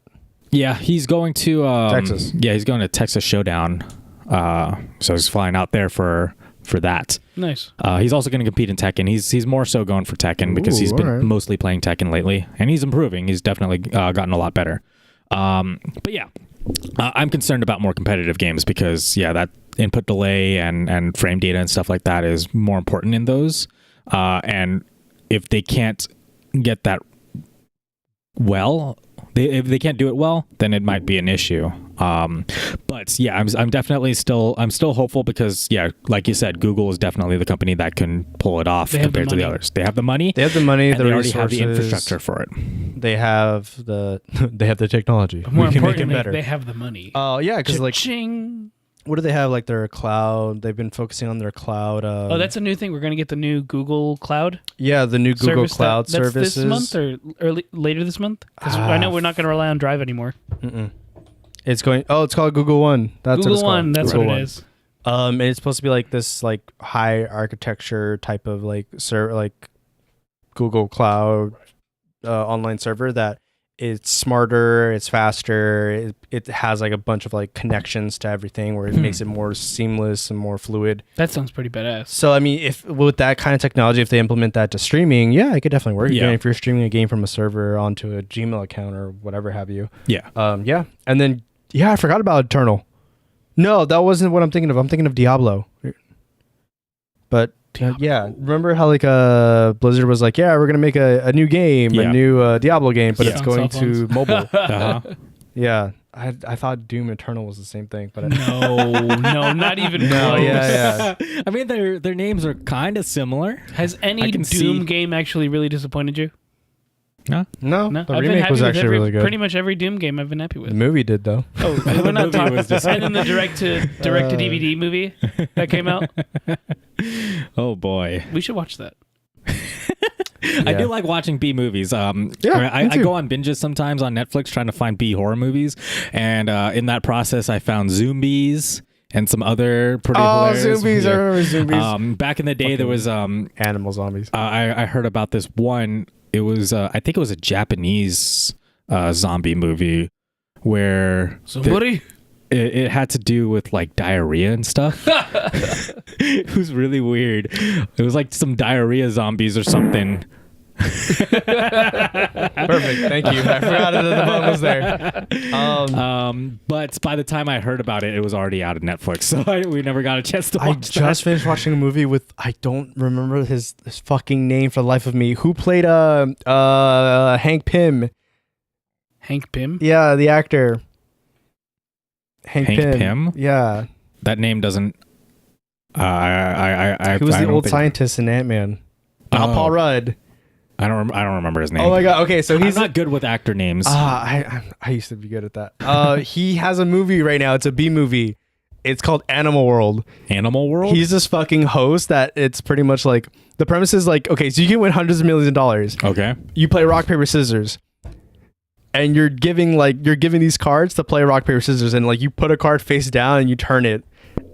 Yeah, he's going to... Texas. Yeah, he's going to Texas Showdown. So he's flying out there for that. Nice. He's also going to compete in Tekken. He's more so going for Tekken because he's been mostly playing Tekken lately, and he's improving. He's definitely gotten a lot better. But yeah, I'm concerned about more competitive games because that input delay and frame data and stuff like that is more important in those. And if they can't get that if they can't do it well, then it might be an issue. But yeah, I'm definitely still hopeful because like you said, Google is definitely the company that can pull it off compared to the others. They have the money. They have the money. And they already have the infrastructure for it. They have the technology. But more importantly, they have the money. Oh yeah, because like Cha-ching. What do they have? Like their cloud. They've been focusing on their cloud. That's a new thing. We're going to get the new Google Cloud. Yeah, the new Google Cloud services. This month or later this month? Because I know we're not going to rely on Drive anymore. It's going. Oh, it's called Google One. That's Google what it's One. called. That's Google what One. it is. And it's supposed to be like this, like high architecture type of like Google Cloud online server that it's smarter, it's faster, it has like a bunch of like connections to everything where it makes it more seamless and more fluid. That sounds pretty badass. So I mean, if with that kind of technology, if they implement that to streaming, it could definitely work. If you're streaming a game from a server onto a Gmail account or whatever have you. And then I forgot about Eternal. No, that wasn't what I'm thinking of. I'm thinking of Diablo. But remember how like Blizzard was like, we're gonna make a new game, a new Diablo game, but it's going to mobile. Yeah, I thought Doom Eternal was the same thing, but no, not even close. I mean, their names are kind of similar. Has any Doom game actually really disappointed you? No. The I've remake was actually really good. Pretty much every Doom game I've been happy with. The movie did though. Oh, we're not talking. And then the direct to DVD movie that came out. Oh boy, we should watch that. I do like watching B movies. I go on binges sometimes on Netflix trying to find B horror movies, and in that process, I found Zombies and some other pretty hilarious. Zombies! I remember Zombies. Back in the day, there was animal zombies. I heard about this one. It was I think it was a Japanese zombie movie where it had to do with like diarrhea and stuff. It was really weird. It was like some diarrhea zombies or something. Perfect. Thank you. I forgot that the button was there. But by the time I heard about it, it was already out of Netflix, so we never got a chance to watch I just finished watching a movie with I don't remember his fucking name for the life of me. Who played Hank Pym? Hank Pym? Yeah, the actor. Hank Pym? Yeah. That name doesn't. He was the old scientist in Ant-Man. Not Paul Rudd. I don't remember his name. Oh my god. Okay, so he's I'm not good with actor names. I used to be good at that. He has a movie right now. It's a B movie. It's called Animal World. Animal World? He's this fucking host that it's pretty much like the premise is like, okay, so you can win hundreds of millions of dollars. Okay. You play rock, paper, scissors. And you're giving these cards to play rock, paper, scissors, and like you put a card face down and you turn it.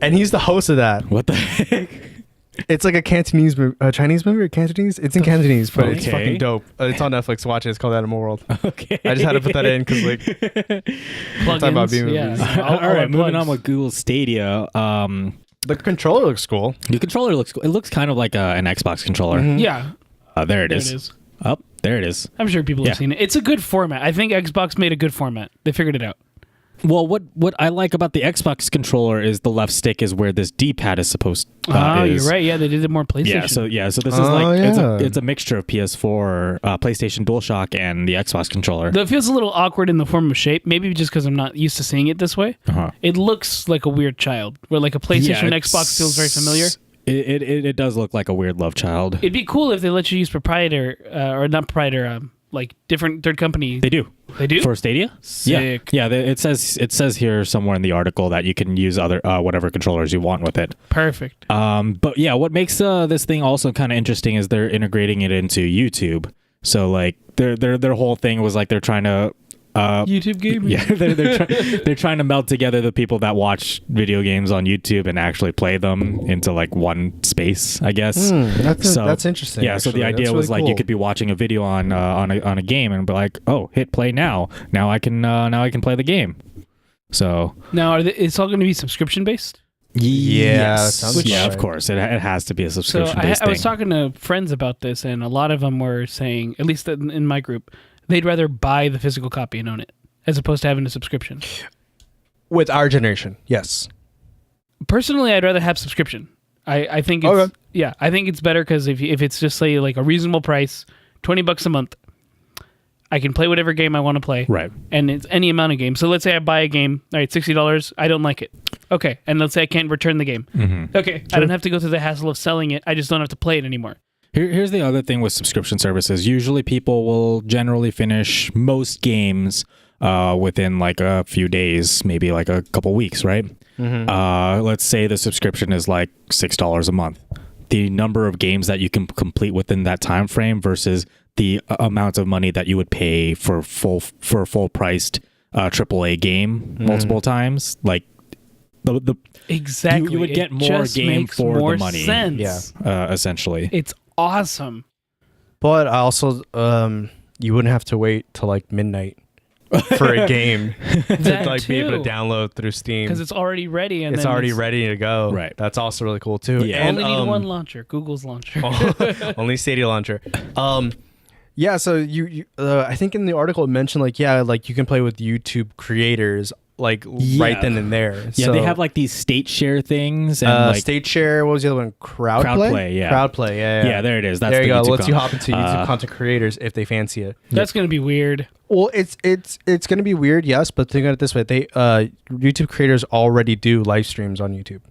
And he's the host of that. What the heck? It's like a Cantonese, Chinese movie or Cantonese. It's in Cantonese, but it's Okay. fucking dope. It's on Netflix. Watch it. It's called Animal World. Okay. I just had to put that in because like talking about B movies. All right, moving on with Google Stadia. The controller looks cool. The controller looks cool. It looks kind of like an Xbox controller. Mhm. Yeah, There it there is. it is. Oh, there it is. I'm sure people Yeah. have seen it. It's a good format. I think Xbox made a good format. They figured it out. Well, what I like about the Xbox controller is the left stick is where this D-pad is supposed. You're right. Yeah, they did it more PlayStation. So this is Oh, like yeah. it's a mixture of PS4, PlayStation DualShock, and the Xbox controller. Though it feels a little awkward in the form of shape. Maybe just because I'm not used to seeing it this way. Uh-huh. It looks like a weird child, where like a PlayStation and it's- Xbox feels very familiar. It does look like a weird love child. It'd be cool if they let you use proprietor or not proprietor, like different third company. They do. They do? For Stadia? Sick. Yeah. It says here somewhere in the article that you can use other whatever controllers you want with it. Perfect. But yeah, what makes this thing also kind of interesting is they're integrating it into YouTube. So like their whole thing was like they're trying to YouTube gaming. yeah, they're trying to melt together the people that watch video games on YouTube and actually play them into like one space, I guess. That's interesting. Yeah, so the actually. idea That's was really like you cool. could be watching a video on a game and be like, oh, hit play now. Now I can play the game. So Now, it's all going to be subscription based? Yeah, yes. sounds yeah, right. of course, it has to be a So subscription I based was thing. talking to friends about this, and a lot of them were saying, at least in my group, they'd rather buy the physical copy and own it as opposed to having a subscription. With our generation, yes. Personally, I'd rather have subscription. I think it's Okay. yeah, I think it's better because if it's just say like a reasonable price, $20 a month, I can play whatever game I want to play. Right. And it's any amount of games. So let's say I buy a game, all right, $60, I don't like it. Okay. And let's say I can't return the game. Mm-hmm. Okay. I don't have to go through the hassle of selling it. I just don't have to play it anymore. Here's the other thing with subscription services. Usually people will generally finish most games within like a few days, maybe like a couple weeks, right? Mm-hmm. Let's say the subscription is like $6 a month. The number of games that you can complete within that time frame versus the amount of money that you would pay for a full priced AAA game multiple times, like the Exactly. you would get It more just game makes for more the money. Sense. Yeah. Essentially. It's awesome. But also, you wouldn't have to wait till like midnight for a game to That like be able too. to download through Steam. Because it's already ready. And It's then already ready to go. Right. That's also really cool too. Yeah. And, Only need one launcher, Google's launcher. only Stadia launcher. Yeah. So you I think in the article it mentioned like like you can play with YouTube creators like right then and there. Yeah, so, they have like these state share things and like State Share. What was the other one? Crowdplay. yeah. Crowdplay. Yeah. yeah, there it is. That's there you the go. YouTube Lets you con- hop into YouTube content creators if they fancy it. That's going to be weird. Well, it's going to be weird, yes, but think of it this way: they YouTube creators already do live streams on YouTube.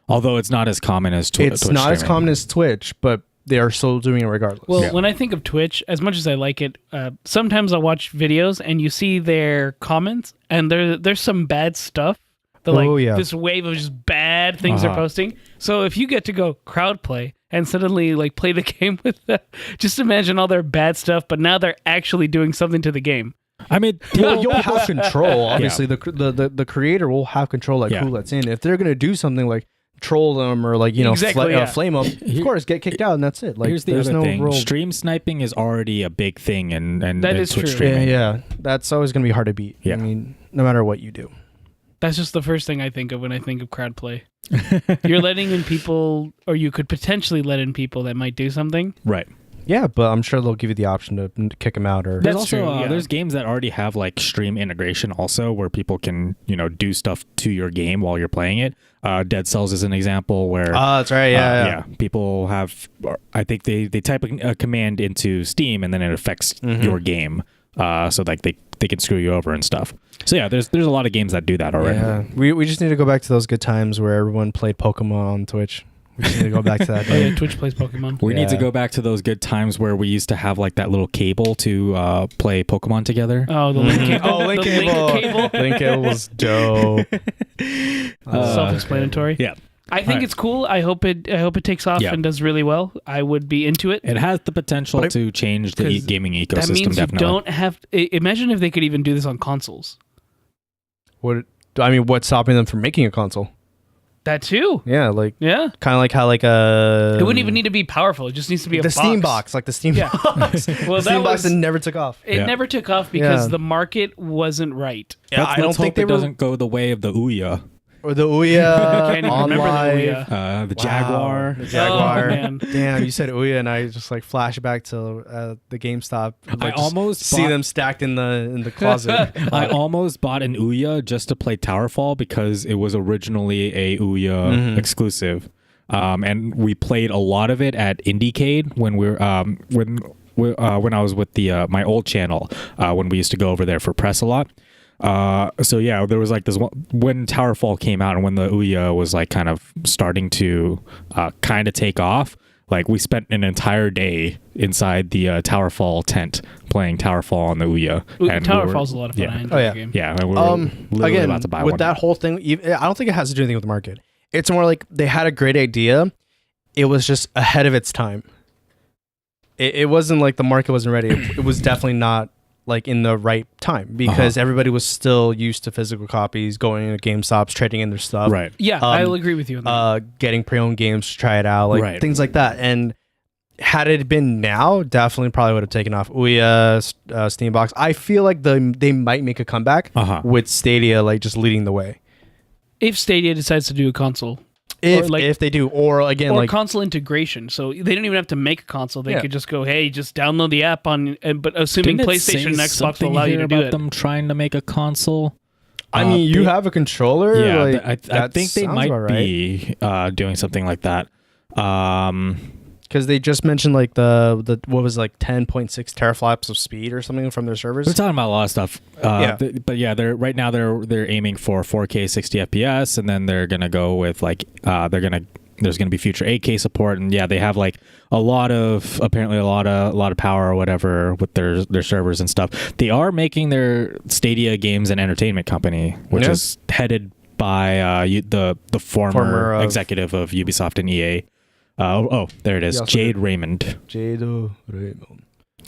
Although it's not as common as Twitch. It's not as streaming. common as Twitch, but they are still doing it regardless. Well, Yeah. when I think of Twitch, as much as I like it, sometimes I'll watch videos and you see their comments, and there's some bad stuff. Oh, yeah. This wave of just bad things they're Uh-huh. posting. So if you get to go crowd play and suddenly like play the game with them, just imagine all their bad stuff, but now they're actually doing something to the game. I mean, You'll have control. Obviously, the creator will have control, like Yeah. who lets in. If they're gonna do something like troll them or like Exactly, yeah. flame them, of course, get kicked out and that's it. Like here's the there's other no thing. real. Stream sniping is already a big thing, and That is Twitch true. streaming. Yeah, that's always gonna be hard to beat. Yeah. I mean, no matter what you do. That's just the first thing I think of when I think of crowd play. You're letting in people, or you could potentially let in people that might do something. Right. Yeah, but I'm sure they'll give you the option to kick them out or. There's That's also true, yeah. there's games that already have like stream integration also where people can do stuff to your game while you're playing it. Dead Cells is an example where That's right. Yeah. people have I think they type a command into Steam and then it affects your game. So like they can screw you over and stuff. So yeah, there's a lot of games that do that already. Yeah. We just need to go back to those good times where everyone played Pokemon on Twitch. We just need to go back to that. Oh, yeah, day. Twitch plays Pokemon. We need to Yeah. go back to those good times where we used to have like that little cable to play Pokemon together. Oh, the link cable. Oh, Link The Cable. Link cable. Link Cable was dope. Self-explanatory. Yeah. I think Alright. it's cool. I hope it takes off Yeah. and does really well. I would be into it. It has the potential But to change the 'cause gaming ecosystem. That means definitely. you don't have. Imagine if they could even do this on consoles. What's stopping them from making a console? That too. Yeah, like Yeah. kind of like how like It wouldn't even need to be powerful. It just needs to be a the box. Steam box, like the Steam Yeah. box. Well, The Steam box that never took off. It Yeah. never took off because Yeah. the market wasn't right. Yeah, I don't Let's think hope they it were doesn't go the way of the Ouya, or the Ouya Can't even on remember the live. Ouya. the Jaguar. The Jaguar. Oh, man. Damn, you said Ouya, and I just like flash back to the GameStop. Like, I almost see bought- them stacked in the closet. I almost bought an Ouya just to play Towerfall because it was originally a Ouya exclusive, and we played a lot of it at Indiecade when when I was with the my old channel when we used to go over there for press a lot. So yeah, there was like this one when Towerfall came out and when the Ouya was like kind of starting to kind of take off. Like we spent an entire day inside the Towerfall tent playing Towerfall on the Ouya. And Towerfall's a lot of fun. Yeah. I enjoy Oh, yeah. the game. Yeah, and we were literally again, about to buy with one. that whole thing, I don't think it has to do anything with the market. It's more like they had a great idea. It was just ahead of its time. It wasn't like the market wasn't ready. It was definitely not like in the right time because everybody was still used to physical copies, going into GameStops, trading in their stuff. Right. Yeah, I'll agree with you on that. Getting pre-owned games to try it out, like Right. things like that. And had it been now, definitely probably would have taken off. Ouya, Steambox. I feel like they might make a comeback with Stadia, like just leading the way. If Stadia decides to do a console. If they do, or again, or like console integration, so they don't even have to make a console. They Yeah. could just go, "Hey, just download the app on." But assuming Didn't it PlayStation say and Xbox will something allow you here to do about it. them trying to make a console. I mean, you they- have a controller. Yeah, like, I that think they sounds might about right. be doing something like that. Because they just mentioned like the what was like 10.6 teraflops of speed or something from their servers. We're talking about a lot of stuff. Yeah. But yeah, they're right now they're aiming for 4K 60 FPS, and then they're gonna go with like there's gonna be future 8K support, and yeah, they have like apparently a lot of power or whatever with their servers and stuff. They are making their Stadia games and entertainment company, which is headed by the former executive of Ubisoft and EA. There it is, Jade Raymond. Raymond.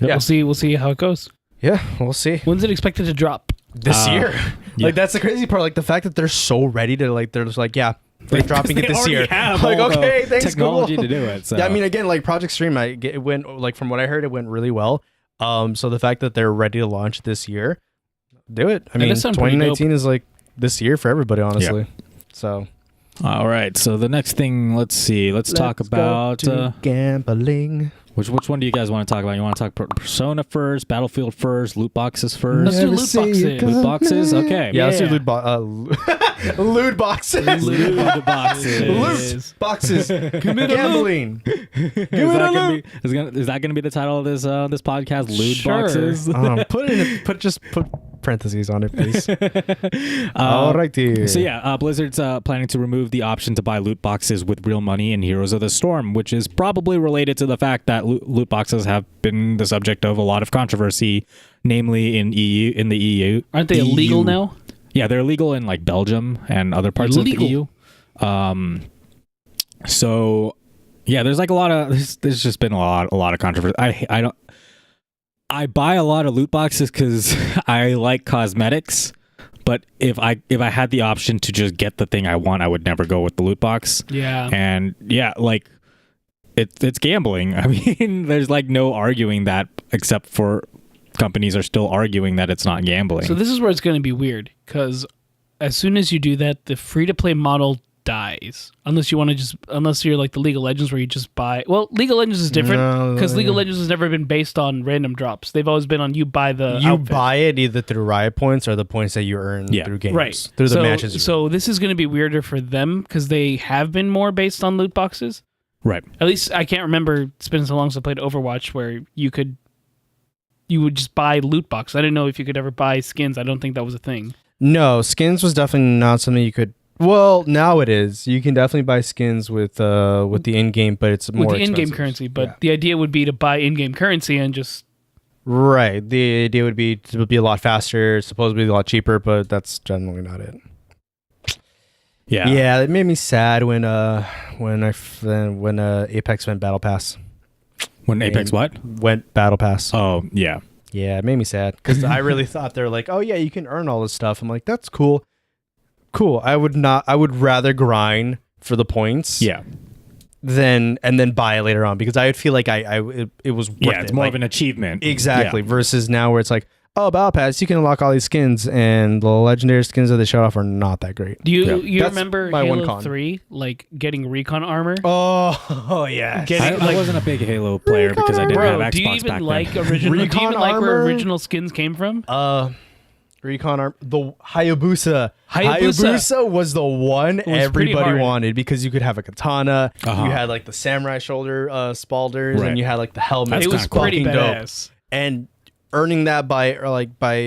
Yeah, we'll see how it goes. Yeah, we'll see. When's it expected to drop? This year. yeah. Like that's the crazy part. Like the fact that they're so ready to like they're just like, yeah, they're dropping it this year. Like okay, thanks, technology Google. to do it. So. Yeah, I mean, again, like Project Stream, it went like from what I heard, it went really well. So the fact that they're ready to launch this year, do it. I mean, does sound pretty 2019 is like this year for everybody, honestly. So all right. So the next thing, let's see. Let's talk about gambling. which one do you guys want to talk about? You want to talk Persona first, Battlefield first, loot boxes first? Let's do loot boxes. Loot boxes. Okay. Yeah, let's do Yeah. loot boxes. Loot boxes. Loot boxes. Gambling. Is that gonna be the title of this podcast? Loot Sure. boxes. Put parentheses on it, please. Alrighty. So yeah, Blizzard's planning to remove the option to buy loot boxes with real money in Heroes of the Storm, which is probably related to the fact that loot boxes have been the subject of a lot of controversy, namely in the EU. Aren't they illegal now? Yeah, they're illegal in like Belgium and other parts of the EU. So yeah, there's like a lot of there's just been a lot of controversy. I buy a lot of loot boxes because I like cosmetics, but if I had the option to just get the thing I want, I would never go with the loot box. Yeah. And yeah, like it's gambling. I mean, there's like no arguing that, except for companies are still arguing that it's not gambling. So this is where it's going to be weird, because as soon as you do that, the free-to-play model dies. Unless you're like the League of Legends where you just buy. Well, League of Legends is different because League of Legends has never been based on random drops. They've always been on you buy the outfit. buy it either through riot points or the points that you earn through games. Right. Through the matches. So this is going to be weirder for them because they have been more based on loot boxes. Right. At least I can't remember. It's been so long since I played Overwatch where you would just buy loot boxes. I didn't know if you could ever buy skins. I don't think that was a thing. No, skins was definitely not something you could. Well, now it is. You can definitely buy skins with the in-game, but it's more with the in-game expensive. currency. But the idea would be to buy in-game currency and just Right. The idea would be to be a lot faster, supposedly a lot cheaper, but that's generally not it. Yeah. Yeah, it made me sad when Apex went Battle Pass. When Apex what? Went Battle Pass. Oh, yeah. Yeah, it made me sad because I really thought they're like, oh yeah, you can earn all this stuff. I'm like, that's cool. Cool. I would rather grind for the points. Yeah. And then buy it later on, because I would feel like it was worth Yeah, it's it. more Like, of an achievement. exactly. Yeah. Versus now where it's like, oh, Battle Pass, you can unlock all these skins, and the legendary skins that they showed off are not that great. Do you Yeah. you That's remember my one Halo con. 3 like getting recon armor? Oh yes. I wasn't a big Halo player because I didn't Bro, have Xbox do you back even then. like original? Do you Recon even like where armor? original skins came from? Recon Arm, the Hayabusa. Hayabusa. Was the one pretty everybody hard. wanted, because you could have a katana, Uh-huh. you had like the samurai shoulder spalders, Right. and you had like the helmet. That's It was kinda cool. pretty fucking dope. badass. And earning that by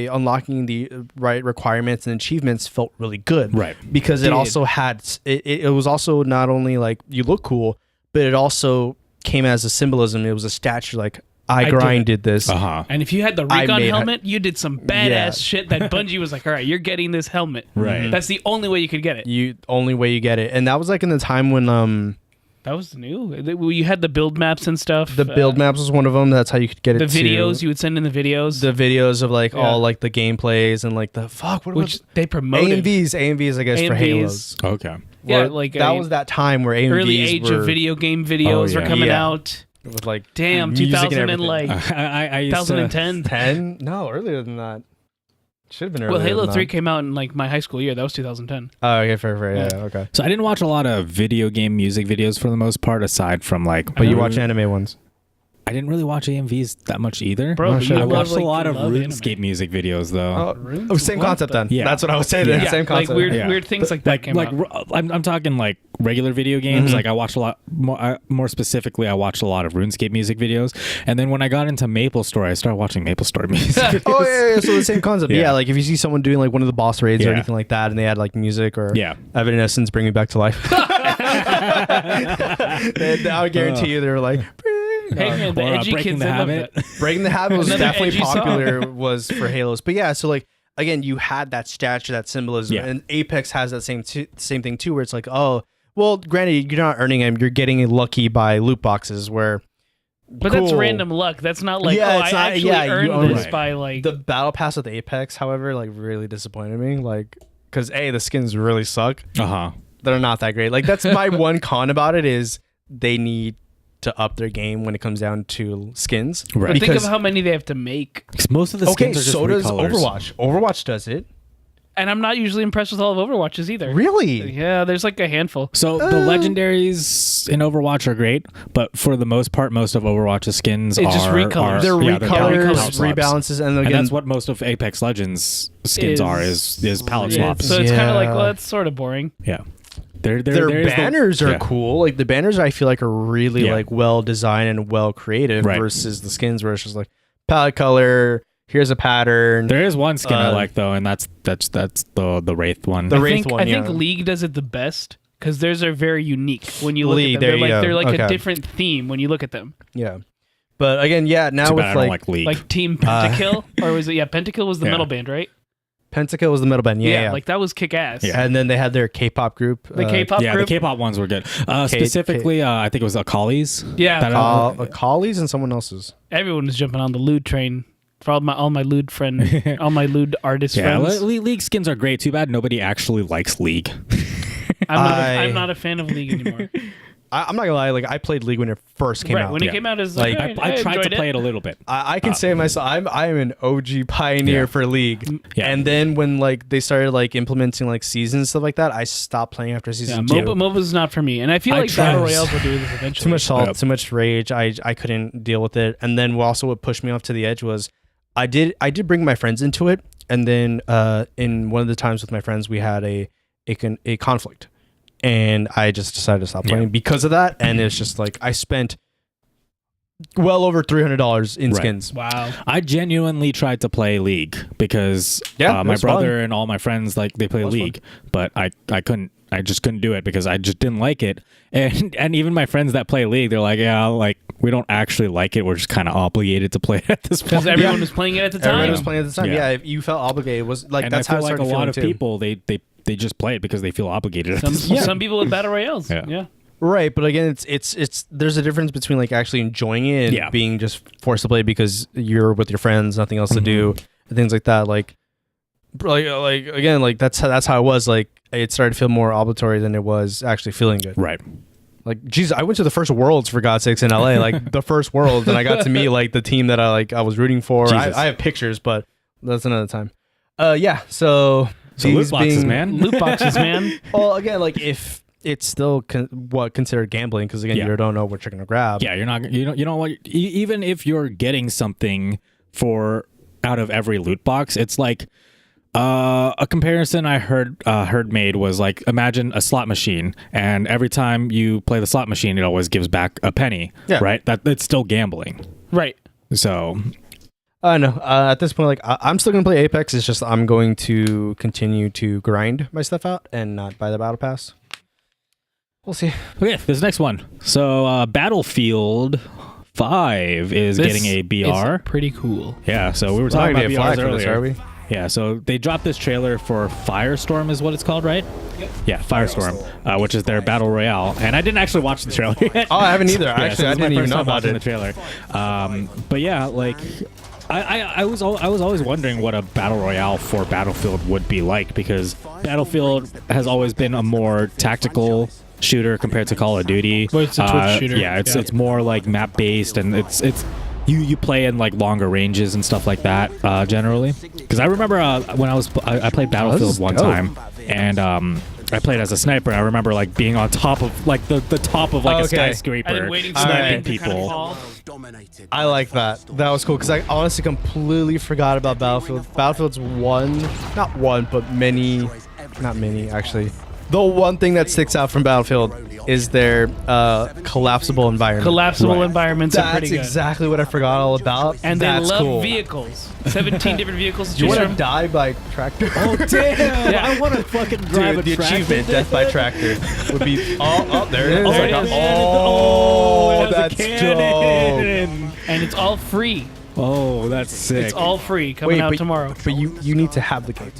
unlocking the right requirements and achievements felt really good, Right. Because it Did. also had it was also not only like you look cool, but it also came as a symbolism. It was a statue, like I did it. grinded this. Uh-huh. And if you had the I recon made- helmet, you did some badass Yeah. shit that Bungie was like, all right, you're getting this helmet. Right. That's the only way you could get it. You only way you get it, and that was like in the time when That was new. You had the build maps and stuff. the build maps was one of them. That's how you could get it. The videos, too. you would send in the videos. The videos of like Yeah. all like the gameplays and like the fuck. What which was they promoted. AMVs, I guess, for AMVs. Halos. Okay. Yeah, Where like that was that time where AMVs early age were of video game videos were yeah. coming Yeah. out. with like Damn, music 2000 and everything. like I used to, 2010. 10? No, earlier than that. Should have been earlier. Well, Halo than 3 that. came out in like my high school year. That was 2010. Oh, okay, fair. Yeah, Yeah. okay. So I didn't watch a lot of video game music videos for the most part, aside from like. But you watch anime ones. I didn't really watch AMVs that much either. Bro, Oh, but shit. you I I love, watched like, a lot you of love RuneScape anime. music videos though. Oh, same What concept the- then. Yeah. That's what I was saying. Then. Yeah, Same concept. like weird, Yeah. weird things like that like came like out. I'm talking like regular video games. Mhm. Like I watched a lot more specifically. I watched a lot of RuneScape music videos, and then when I got into MapleStory, I started watching MapleStory music. videos. Oh yeah. So the same concept. Yeah. Yeah. Like if you see someone doing like one of the boss raids or Yeah. anything like that, and they had like music or Yeah. Evanescence, Bring Me Back to Life. I would guarantee you they were like. Hey man, the Or, edgy Breaking kids the they love Habit. that. Breaking the Habit was Another definitely edgy song. popular was for Halos. But yeah, so like again, you had that statue, that symbolism, Yeah. and Apex has that same thing too, where it's like, oh, well, granted, you're not earning them, you're getting lucky by loot boxes, where. But that's cool. random luck. That's not like, Yeah, oh, it's I not- actually yeah, you earned own this it. by like. The battle pass with Apex, however, like really disappointed me, like because the skins really suck. Uh-huh. They're not that great. Like that's my one con about it is they need to up their game when it comes down to skins. Right. but think of because- how many they have to make. 'Cause most of the Okay, skins are just so does recolors. Overwatch. Overwatch does it. And I'm not usually impressed with all of Overwatches either. Really? Yeah, there's like a handful. So the legendaries in Overwatch are great, but for the most part, most of Overwatch's skins It's just are recolors. They're yeah, recolors, palette swaps. rebalances, and And again, that's what most of Apex Legends skins are is palette Yeah, swaps. so it's kind of like, Yeah. well, that's sort of boring. Yeah. Their their banners are yeah. cool. Like the banners, I feel like are really Yeah. like well designed and well creative Right. versus the skins where it's just like palette color. Here's a pattern. There is one skin I Uh, like though, and that's the Wraith one. The Wraith I one, think yeah. League does it the best because theirs are very unique when you look League, at them. there you go. They're like Okay. a different theme when you look at them. Yeah, but again, yeah. Now Too with bad I don't like like League. Like Team Pentakill, or was it? Yeah, Pentakill was the Yeah. metal band, right? Pentakill was the metal band. Yeah, like that was kick ass. Yeah. and then they had their K-pop group. The K-pop yeah, group. the K-pop ones were good. Specifically, I think it was Akali's. Yeah, That- Collies and someone else's. everyone was jumping on the lewd train. For all my lewd friend, all my lewd artist Yeah, friends. League skins are great. Too bad nobody actually likes League. I'm not a fan of League anymore. I'm not gonna lie. Like I played League when it first came right out. when it Yeah. came out as Like, like, I tried to enjoyed play it a little bit. I can say myself, I'm an OG pioneer Yeah. for League. Yeah. And then when like they started like implementing like seasons and stuff like that, I stopped playing after Yeah, season 2. MOBA's not for me, and I feel I like tried. battle royales will do this eventually. Too much salt, Yep. too much rage. I couldn't deal with it. And then also what pushed me off to the edge was I did bring my friends into it, and then in one of the times with my friends we had a conflict, and I just decided to stop playing because of that. And it's just like I spent well over $300 in Right. skins. Wow. I genuinely tried to play League because Yeah, my it's brother fun. and all my friends like they play That's League, but I couldn't. I just couldn't do it because I just didn't like it. And even my friends that play League, they're like, yeah, like we don't actually like it. We're just kind of obligated to play it at this point. Because everyone was playing it at the time. Everyone was playing at the time. Yeah. Yeah, if you felt obligated. It was like And that's I feel how I like started a lot feeling of too. people they just play it because they feel obligated. At this Some, point. some people with battle royales. Yeah. Yeah. Right, but again, it's there's a difference between like actually enjoying it and Yeah. being just forced to play because you're with your friends, nothing else to do, Mm-hmm. and things like that. Like like again, like that's how it was. Like it started to feel more obligatory than it was actually feeling good. Right. Like, geez, I went to the first Worlds for God's sakes in LA, like the first Worlds, and I got to meet like the team that I was rooting for. I have pictures, but that's another time. Yeah. So loot boxes, man. Loot boxes, man. Well, again, like if it's still considered gambling, because again, you don't know what you're gonna grab. Yeah, you're not. You know what? Even if you're getting something for out of every loot box, it's like a comparison I heard made was like, imagine a slot machine, and every time you play the slot machine, it always gives back a penny. Yeah. Right. It's still gambling. Right. So. No. At this point, like I'm still gonna play Apex. It's just I'm going to continue to grind my stuff out and not buy the battle pass. We'll see. Okay, this next one. So Battlefield 5 is getting a BR. Is pretty cool. Yeah, so we were talking about BRs earlier. This, are we? Yeah, so they dropped this trailer for Firestorm is what it's called, right? Yep. Yeah, Firestorm, which is their battle royale. And I didn't actually watch the trailer yet. Oh, I haven't either. Yeah, Actually, I didn't even know about it. The trailer. But yeah, like I was always wondering what a battle royale for Battlefield would be like, because Battlefield has always been a more tactical shooter compared to Call of Duty. Well, it's a Twitch shooter. Yeah, it's more like map based, and it's you play in like longer ranges and stuff like that generally. Because I remember when I played Battlefield one time, and I played as a sniper. And I remember like being on top of like the top of like a skyscraper, sniping people. I like that. That was cool because I honestly completely forgot about Battlefield. Battlefield's not many actually. The one thing that sticks out from Battlefield is their collapsible environment. Collapsible environments are pretty good. That's exactly what I forgot all about. And they love vehicles. 17 different vehicles. Do you want to die by tractor? Oh, damn. Yeah. I want to fucking drive the tractor. achievement, death by tractor, would be... Oh, there it is. That's dope. And it's all free. Oh, that's sick. It's all free coming out tomorrow. But you need to have the game.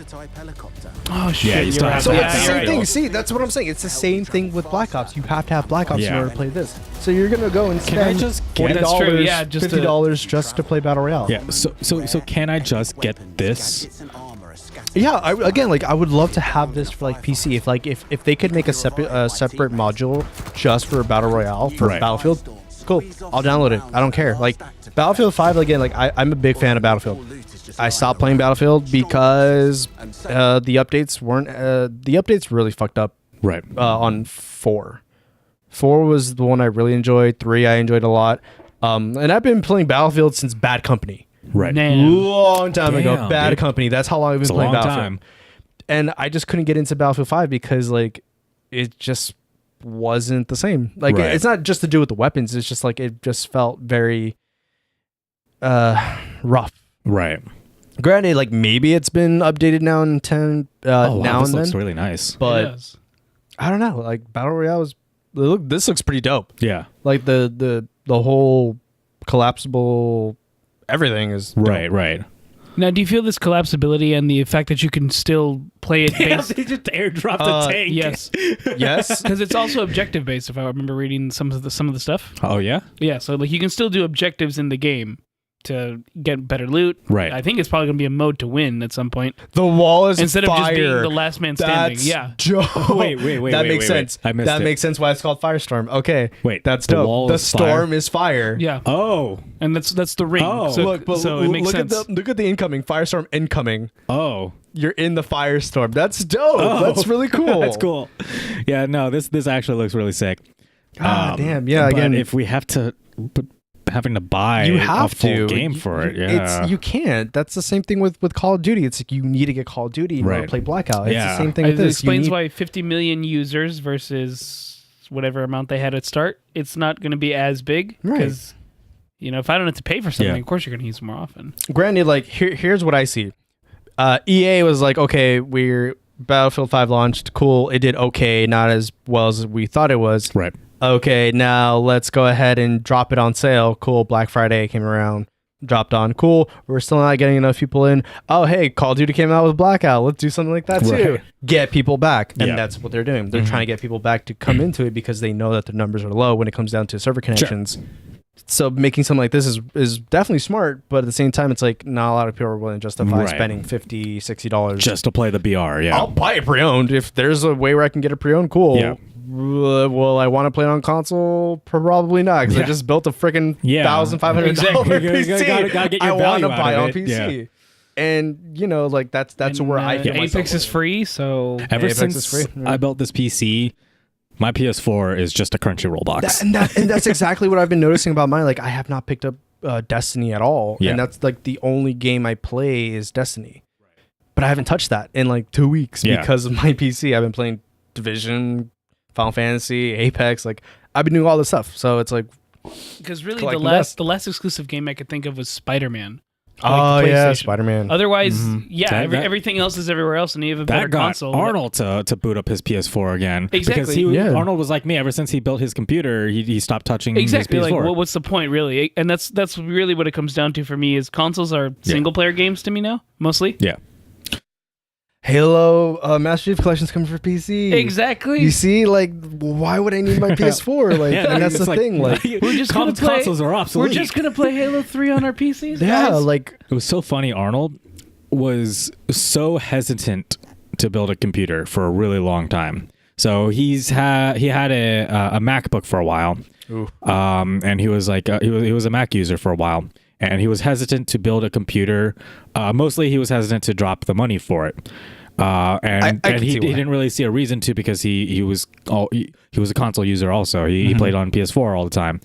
Oh, shit. Yeah, you still have So to it's the same right. thing. See, that's what I'm saying. It's the same thing with Black Ops. You have to have Black Ops in order to play this. So you're going to go and spend $40, Yeah, just $50 just to play Battle Royale. Yeah, so can I just get this? Yeah, I would love to have this for like PC. If they could make a separate module just for Battle Royale for Battlefield, cool. I'll download it. I don't care. Like Battlefield 5 again. Like I'm a big fan of Battlefield. I stopped playing Battlefield because the updates weren't. The updates really fucked up. Right. On 4. 4 was the one I really enjoyed. 3 I enjoyed a lot. And I've been playing Battlefield since Bad Company. Right. Long time ago. Bad Company. That's how long I've been playing Battlefield. Time. And I just couldn't get into Battlefield 5 because like it just wasn't the same. Like it's not just to do with the weapons. It's just like it just felt very rough. Right. Granted, like maybe it's been updated now in 10 now this and then. looks really nice. But I don't know. Like Battle Royale this looks pretty dope. Yeah. Like the whole collapsible everything is dope. Right. Now, do you feel this collapsibility and the fact that you can still play it based? They just airdropped a tank. Yes. Yes. Because it's also objective based. If I remember reading some of the stuff. Oh yeah. Yeah. So like you can still do objectives in the game to get better loot. Right. I think it's probably gonna be a mode to win at some point. The wall is instead fire. of just being the last man standing. That's yeah. dope. Wait. That makes sense. I missed that it. makes sense why it's called Firestorm. Okay. Wait. That's the dope. wall The is storm fire? is fire. Yeah. Oh. And that's the ring. Oh. So, Look, but so it makes sense. look at the incoming Firestorm incoming. Oh. You're in the Firestorm. That's dope. Oh. That's really cool. That's cool. Yeah. No. This actually looks really sick. God damn. Yeah. But Again, if we have to. Having to buy a full game for it. Yeah. You can't. That's the same thing with Call of Duty. It's like you need to get Call of Duty in order to play Blackout. It's the same thing with it this. explains why 50 million users versus whatever amount they had at start, it's not going to be as big. Because, if I don't have to pay for something, of course you're going to use it more often. Granted, like, here's what I see. EA was like, okay, we're Battlefield 5 launched. Cool. It did okay. Not as well as we thought it was. Right. Okay, now let's go ahead and drop it on sale. Cool. Black Friday came around, dropped on. Cool. We're still not getting enough people in. Oh, hey, Call of Duty came out with Blackout. Let's do something like that too. Right. Get people back. And that's what they're doing. They're trying to get people back to come into it because they know that the numbers are low when it comes down to server connections. So making something like this is definitely smart, but at the same time, it's like not a lot of people are willing to justify spending $50-$60 just to play the BR. Yeah, I'll buy it pre-owned if there's a way where I can get it pre-owned. Cool. Yeah. Will I want to play it on console? Probably not, because I just built a freaking $1,500 Exactly. PC. Gotta get your I want value to out buy of on it. PC. Yeah. And like that's where I feel Apex myself is free, so Ever Apex since is free. I built this PC, my PS4 is just a Crunchyroll box. and that's exactly what I've been noticing about mine. Like I have not picked up Destiny at all, Yeah. and that's like the only game I play is Destiny. But I haven't touched that in like 2 weeks because of my PC. I've been playing Division, Final Fantasy, Apex. Like I've been doing all this stuff, so it's like because really collecting the last exclusive game I could think of was Spider-Man. Oh yeah, PlayStation. Spider-Man. Otherwise, That- everything else is everywhere else, and you have a better That got console. Arnold to boot up his PS4 again. Exactly. Because Arnold was like me. Ever since he built his computer, he stopped touching Exactly. his Like, PS4. well, what's the point, really? And that's really what it comes down to for me. Is consoles are single player games to me now, mostly. Yeah. Halo Master Chief Collection's coming for PC. Exactly. You see, like, why would I need my PS4? Like, and that's it's the thing. Like, we're just gonna play. consoles are obsolete. We're just gonna play Halo 3 on our PCs. yeah, guys. like, It was so funny. Arnold was so hesitant to build a computer for a really long time. So he had a MacBook for a while, and he was like he was a Mac user for a while, and he was hesitant to build a computer. Mostly, he was hesitant to drop the money for it. And he didn't really see a reason to, because he was a console user also. He played on PS4 all the time,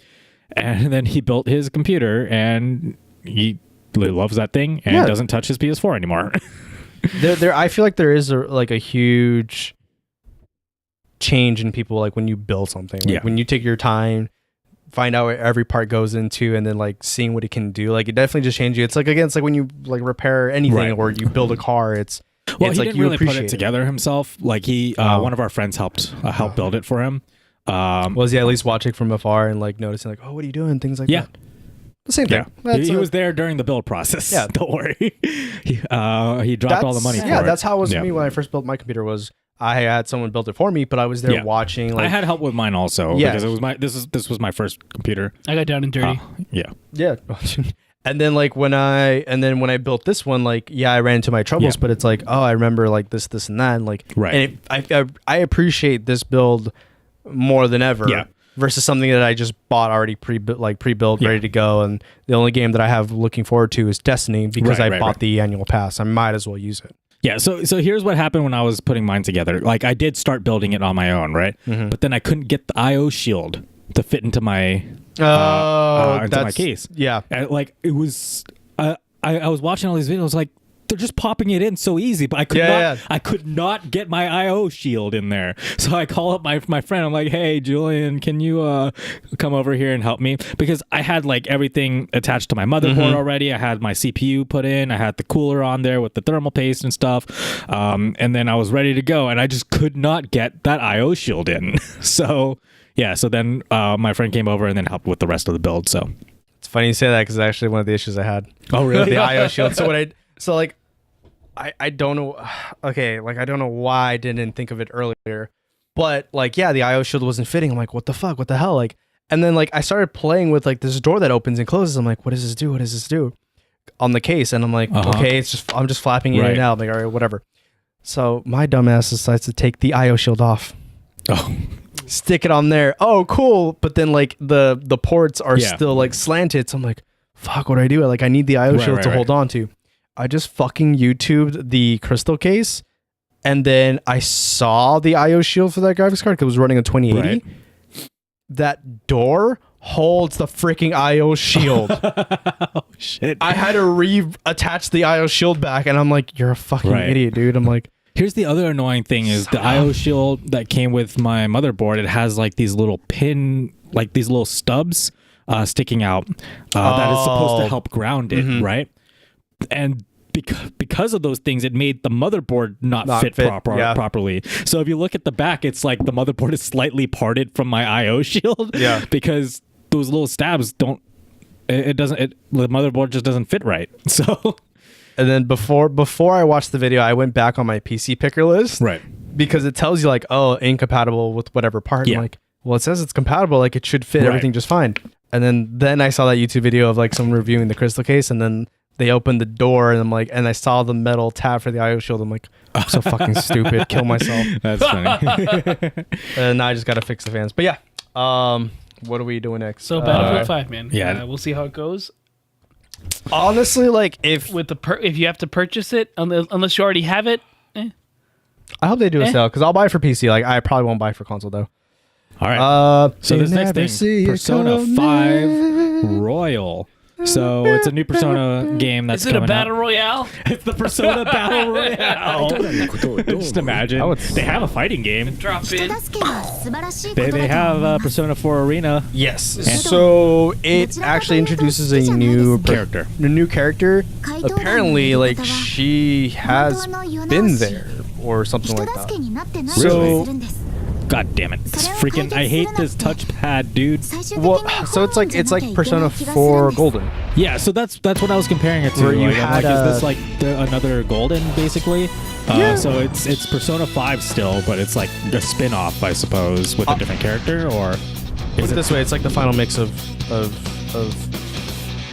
and then he built his computer, and he loves that thing and doesn't touch his PS4 anymore. I feel like there is a huge change in people, like when you build something. Like when you take your time, find out what every part goes into, and then like seeing what it can do. Like it definitely just changes you. It's like, again, it's like when you like repair anything or you build a car. Well, it's he like didn't really put it together himself. Like one of our friends helped build it for him. Was he at least watching from afar and like noticing like, oh, what are you doing? Things like that. The same thing. Yeah. He was there during the build process. Yeah, don't worry. He dropped all the money for it. Yeah, that's how it was for me when I first built my computer. Was I had someone build it for me, but I was there watching. Like, I had help with mine also because it was this was my first computer. I got down and dirty. Yeah. And then like when I built this one, like I ran into my troubles, but it's like, oh, I remember like this and that, and like and I appreciate this build more than ever. Yeah. Versus something that I just bought already pre-built, ready to go, and the only game that I have looking forward to is Destiny because I bought the annual pass. I might as well use it. Yeah, so here's what happened when I was putting mine together. Like I did start building it on my own, right? But then I couldn't get the IO shield to fit into my my case. Yeah, and, like it was. I was watching all these videos, like they're just popping it in so easy, but I could not get my IO shield in there. So I call up my friend. I'm like, hey, Julian, can you come over here and help me? Because I had like everything attached to my motherboard already. I had my CPU put in. I had the cooler on there with the thermal paste and stuff. And then I was ready to go, and I just could not get that IO shield in. So then my friend came over and then helped with the rest of the build. So it's funny you say that because actually one of the issues I had. Oh, really? The IO shield. So I don't know. Okay, like I don't know why I didn't think of it earlier, but like the IO shield wasn't fitting. I'm like, what the fuck? What the hell? Like, and then like I started playing with like this door that opens and closes. I'm like, what does this do? What does this do? On the case, and I'm like, okay, I'm just flapping in and out. I'm like, all right, whatever. So my dumbass decides to take the IO shield off. Oh. Stick it on there. Oh, cool. But then like the ports are still like slanted. So I'm like, fuck, what do I do? Like I need the IO shield to hold on to. I just fucking YouTubed the crystal case, and then I saw the IO shield for that graphics card because it was running a 2080. Right. That door holds the freaking IO shield. Oh, shit. I had to reattach the IO shield back, and I'm like, you're a fucking idiot, dude. I'm like, here's the other annoying thing is the IO shield that came with my motherboard. It has like these little these little stubs sticking out that is supposed to help ground it, right? And because of those things, it made the motherboard not fit properly. So if you look at the back, it's like the motherboard is slightly parted from my IO shield. Yeah, because those little stabs the motherboard just doesn't fit right. So. And then before I watched the video, I went back on my PC picker list. Right. Because it tells you like, oh, incompatible with whatever part. Yeah. I'm like, well, it says it's compatible. Like it should fit everything just fine. then I saw that YouTube video of like someone reviewing the crystal case, and then they opened the door, and I'm like, and I saw the metal tab for the IO shield. I'm like, I'm so fucking stupid. Kill myself. That's funny. And now I just gotta fix the fans. But yeah, what are we doing next? So Battlefield 5, man. yeah. We'll see how it goes. Honestly, like if If you have to purchase it, unless you already have it. I hope they do a sale, because I'll buy it for PC. Like I probably won't buy it for console though. All right. So this next never thing, see it Persona coming. 5 Royal. So it's a new Persona game that's Is it a coming battle out. royale? It's the Persona Battle Royale. Just imagine. They have a fighting game. Drop in. They have Persona 4 Arena Yes. So it actually introduces a new character. A new character. Apparently, like she has been there or something like that. So God damn it. It's freaking I hate this touchpad, dude. well, so it's like Persona 4 Golden. Yeah, so that's what I was comparing it to. Where you Like, I'm had like, is this like another Golden basically? Yeah. So it's Persona 5 still, but it's like a spin-off, I suppose, with a different character, or Put it this way, it's like the final mix of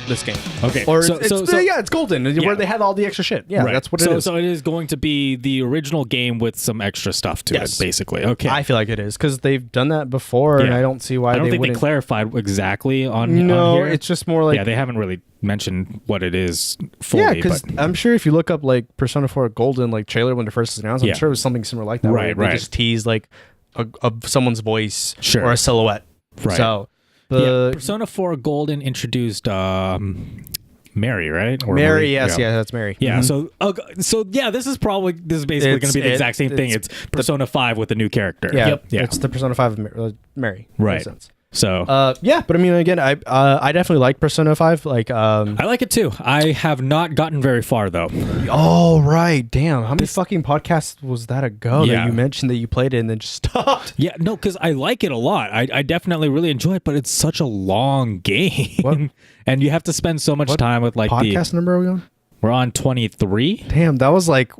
this game. Okay. Or So- it's so- yeah, it's Golden, where they had all the extra shit. Yeah, Right. that's what it is. So it is going to be the original game with some extra stuff to Yes. it, basically. Okay. I feel like it is, because they've done that before, and Yeah. I don't see why I don't think they wouldn't. clarified exactly on No, here. it's just more like yeah, they haven't really mentioned what it is fully. yeah, because but I'm sure if you look up like Persona 4 Golden like trailer when it first was announced, I'm Yeah. sure it was something similar like that. Right, where they right. just teased like a someone's voice Sure. or a silhouette. Right. So yeah, Persona 4 Golden introduced Mary, right? Or Mary, Marie? yes, Yeah. yeah, that's Mary. Yeah, Mhm. so yeah, this is basically going to be the exact same thing. It's Persona 5 with a new character. Yeah, Yep. Yeah. it's the Persona 5 of Mary. Right. Makes sense. So Yeah, but I mean, again, I definitely like Persona 5. Like, I like it too. I have not gotten very far though. oh right, damn, how many fucking podcasts was that ago Yeah. that you mentioned that you played it and then just stopped? Yeah, no, because I like it a lot. I definitely really enjoy it, but it's such a long game, What- and you have to spend so much what time with like Podcast number are we on? We're on 23. Damn, that was like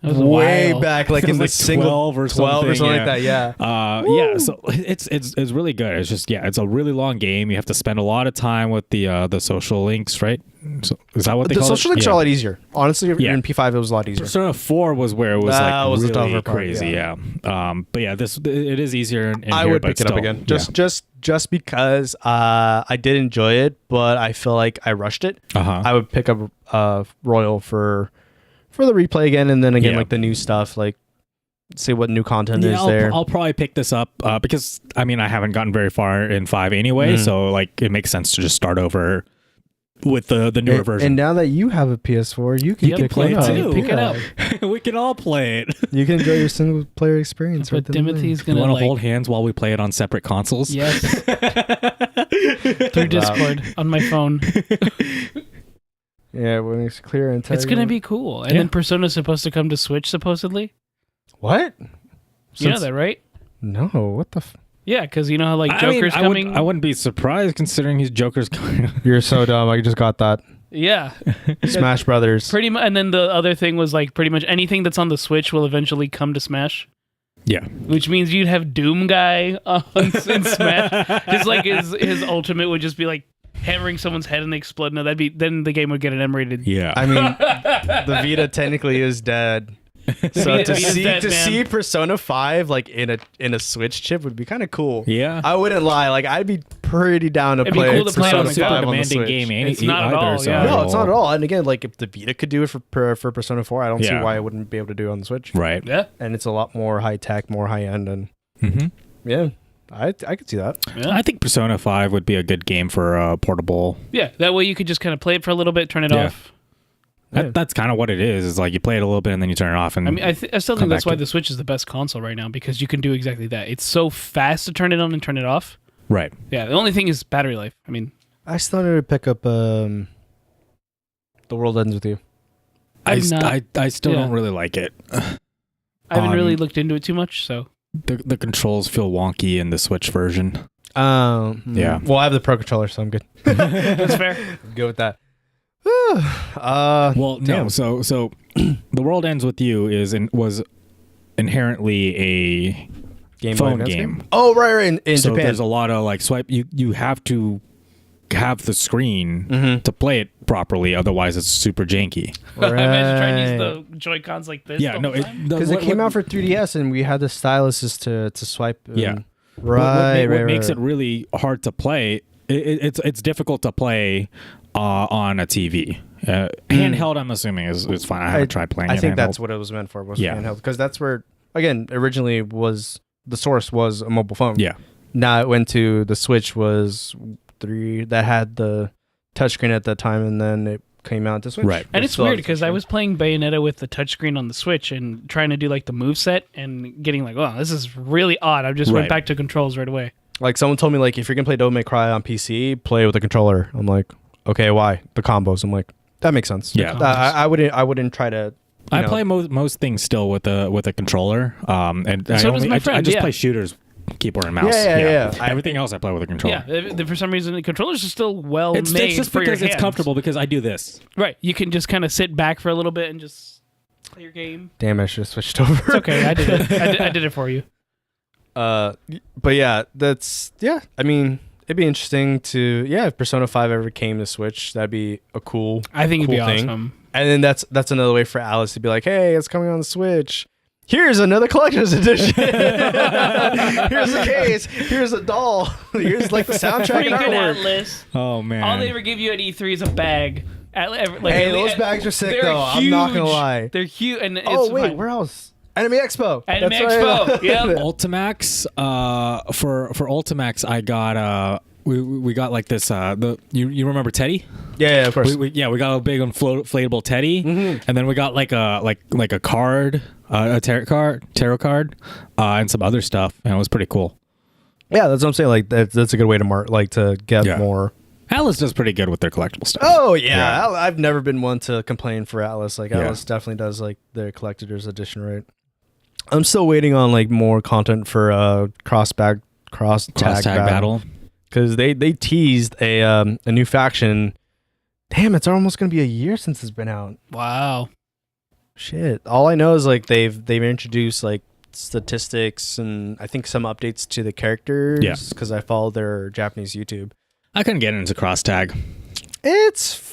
That was a way while. back, like It was in the like single 12 or 12 or something, something yeah. like that. Yeah. Yeah, so it's really good. It's just it's a really long game. You have to spend a lot of time with the social links, right? So, is that what they The call social it? links are a lot easier. Honestly, Yeah. in P5 it was a lot easier. Persona 4 was where it was That like was the really tougher part, crazy, yeah. yeah. But yeah, it is easier. In I here, would but pick it up still, again, yeah. just because I did enjoy it, but I feel like I rushed it. Uh-huh. I would pick up Royal for the replay again, and then again Yeah. like the new stuff, like see what new content is I'll, there. I'll probably pick this up because I mean I haven't gotten very far in 5 anyway, so like it makes sense to just start over with the newer and, version. and now that you have a PS4, you can Yep, pick play one it up. too. Pick it up. We can all play it. You can enjoy your single player experience. But right then and there. Timothy's You gonna want to like hold hands while we play it on separate consoles? yes through Discord on my phone. Yeah, when it's clear and It's gonna be cool. And Yeah. then Persona's supposed to come to Switch supposedly. what? You know Since- that, right? No, what the? Yeah, because you know how like I mean, Joker's coming. I wouldn't be surprised considering he's Joker's coming. You're so dumb. I just got that. Yeah, Smash Brothers. pretty much. And then the other thing was like pretty much anything that's on the Switch will eventually come to Smash. Yeah. Which means you'd have Doom Guy on in Smash. Just like his ultimate would just be like hammering someone's head and they explode. No, then the game would get an M-rated. Yeah. I mean, the Vita technically is dead. So Vita- to Vita's see dead, to man. see Persona 5 like in a Switch chip would be kind of cool. Yeah. I wouldn't lie. Like I'd be pretty down to It'd be play cool to play it on Persona the 5 on the demanding Switch. game It's not at either, all, so- yeah. No, it's not at all. And again, like if the Vita could do it for Persona 4, I don't see Yeah. why it wouldn't be able to do it on the Switch. Right. Yeah, And it's a lot more high tech, more high end, and Mm-hmm. yeah, I could see that. yeah. I think Persona 5 would be a good game for portable. Yeah, that way you could just kind of play it for a little bit, turn it Yeah. off. Yeah. That's kind of what it is. It's like you play it a little bit and then you turn it off. And I mean, I still Come think that's back why to the Switch is the best console right now because you can do exactly that. It's so fast to turn it on and turn it off. right. Yeah, the only thing is battery life. I mean, I still need to pick up The World Ends With You. I I'm still yeah. don't really like it. I haven't really On- looked into it too much, so The controls feel wonky in the Switch version. Yeah. Well, I have the Pro Controller, so I'm good. that's fair. Go with that. Well, no. damn. So The World Ends With You was inherently a Game Boy phone Advance game. Oh, right. In so Japan. there's a lot of like swipe. You have to have the screen to play it properly. Otherwise, it's super janky. Imagine trying to use the Joy-Cons like this. Yeah, no, because it came out for 3DS and we had the styluses to swipe. Yeah. Right. What makes it really hard to play? It's difficult to play on a TV. Handheld, I'm assuming is fine. I haven't tried playing. I think handheld. that's what it was meant for. Was handheld, because that's where originally the source was a mobile phone. Yeah. Now it went to the Switch was 3 that had the touchscreen at that time, and then it came out to Switch. Right. And it's weird because I was playing Bayonetta with the touchscreen on the Switch and trying to do like the moveset and getting like, wow, this is really odd. I just went back to controls right away. Like someone told me, like, if you're gonna play Devil May Cry on PC, play with a controller. I'm like, okay, why? The combos. I'm like, that makes sense. Yeah. I wouldn't try to. I play most things still with a controller. And so does my friend, I just play shooters, keyboard and mouse. Yeah. Everything else I play with a controller. Yeah, for some reason the controllers are still made it's just for because your it's hands. comfortable because I do this. Right, you can just kind of sit back for a little bit and just play your game. Damn, I should have switched over. It's okay, I did it. I did it for you. But yeah, I mean, it'd be interesting to if Persona 5 ever came to Switch, that'd be a cool. I think it'd be thing. awesome. And then that's another way for Alice to be like, hey, it's coming on the Switch. Here's another collector's edition. Here's a case. Here's a doll. Here's like the soundtrack Pretty and good artwork. Atlas. Oh man! All they ever give you at E3 is a bag. Hey, those bags are sick though. I'm not gonna lie. They're huge. And it's wait, where else? Anime Expo. Anime That's Expo. Right. Yep. Ultimax. For Ultimax, I got we got like this. You remember Teddy? Yeah, of course. We got a big inflatable Teddy, and then we got like a card, a tarot card, and some other stuff, and it was pretty cool. Yeah, that's what I'm saying. Like that's a good way to get more. Atlas does pretty good with their collectible stuff. Oh yeah. I've never been one to complain for Atlas. Like Atlas definitely does like their collector's edition, right? I'm still waiting on like more content for cross tag battle, because they teased a new faction. Damn, it's almost gonna be a year since it's been out. Wow. Shit. All I know is like they've introduced like statistics and I think some updates to the characters. Yeah. Because I follow their Japanese YouTube. I couldn't get into cross tag. It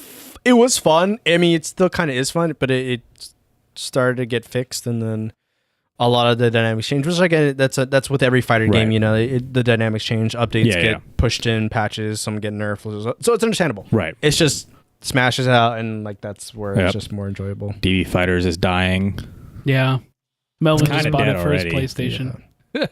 was fun. I mean, it still kind of is fun, but it started to get fixed, and then a lot of the dynamics change. Which like that's with every fighter game, you know, the dynamics change, updates get pushed in, patches, some get nerfed, so it's understandable. Right. It's just smashes out, and like that's where it's just more enjoyable. DB Fighters is dying. Yeah. Melvin just bought it for already. his PlayStation. Yeah.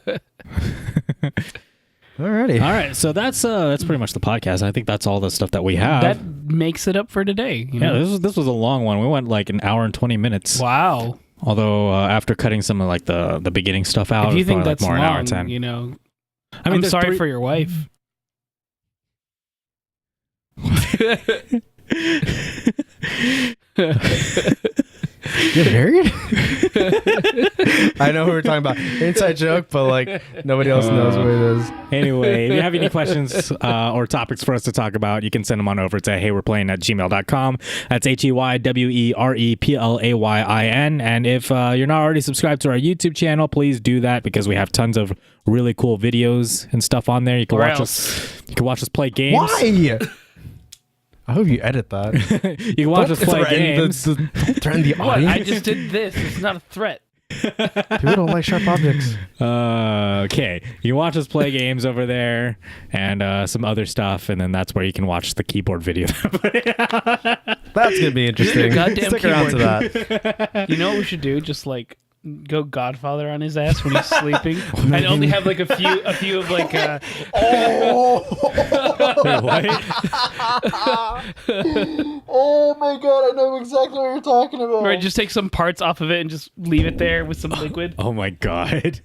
Alrighty. All right, so that's pretty much the podcast. I think that's all the stuff that we have. That makes it up for today. You know? This was a long one. We went like an hour and 20 minutes. Wow. Although after cutting some of like the beginning stuff out, If you think like that's more long, an hour and 10. you know, I mean, I'm sorry for your wife. You're married? I know who we're talking about. Inside joke, but like nobody else knows what it is. Anyway, if you have any questions or topics for us to talk about, you can send them on over to heywe'replaying@gmail.com. That's HeyWeReplaying. And if you're not already subscribed to our YouTube channel, please do that, because we have tons of really cool videos and stuff on there. You can watch us. You can watch us play games. Why? I hope you edit that. You can watch us play games. Don't threaten the What? audience. I just did this. It's not a threat. People don't like sharp objects. Okay, you can watch us play games over there and some other stuff, and then that's where you can watch the keyboard video. That's gonna be interesting. Goddamn Stick around to keyboard. that. You know what we should do? Just like go Godfather on his ass when he's sleeping, and only have like a few of like. Wait, what? Oh my god! I know exactly what you're talking about. Or just take some parts off of it and just leave it there with some liquid. Oh my god.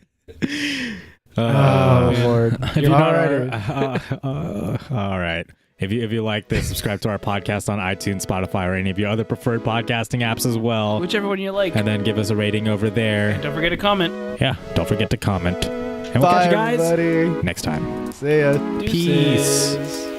Oh Lord! All right. If you like this, subscribe to our podcast on iTunes, Spotify, or any of your other preferred podcasting apps as well. Whichever one you like. And then give us a rating over there. Don't forget to comment. Yeah, don't forget to comment. And we'll Bye, catch you guys everybody. next time. See ya. Peace. Deuces.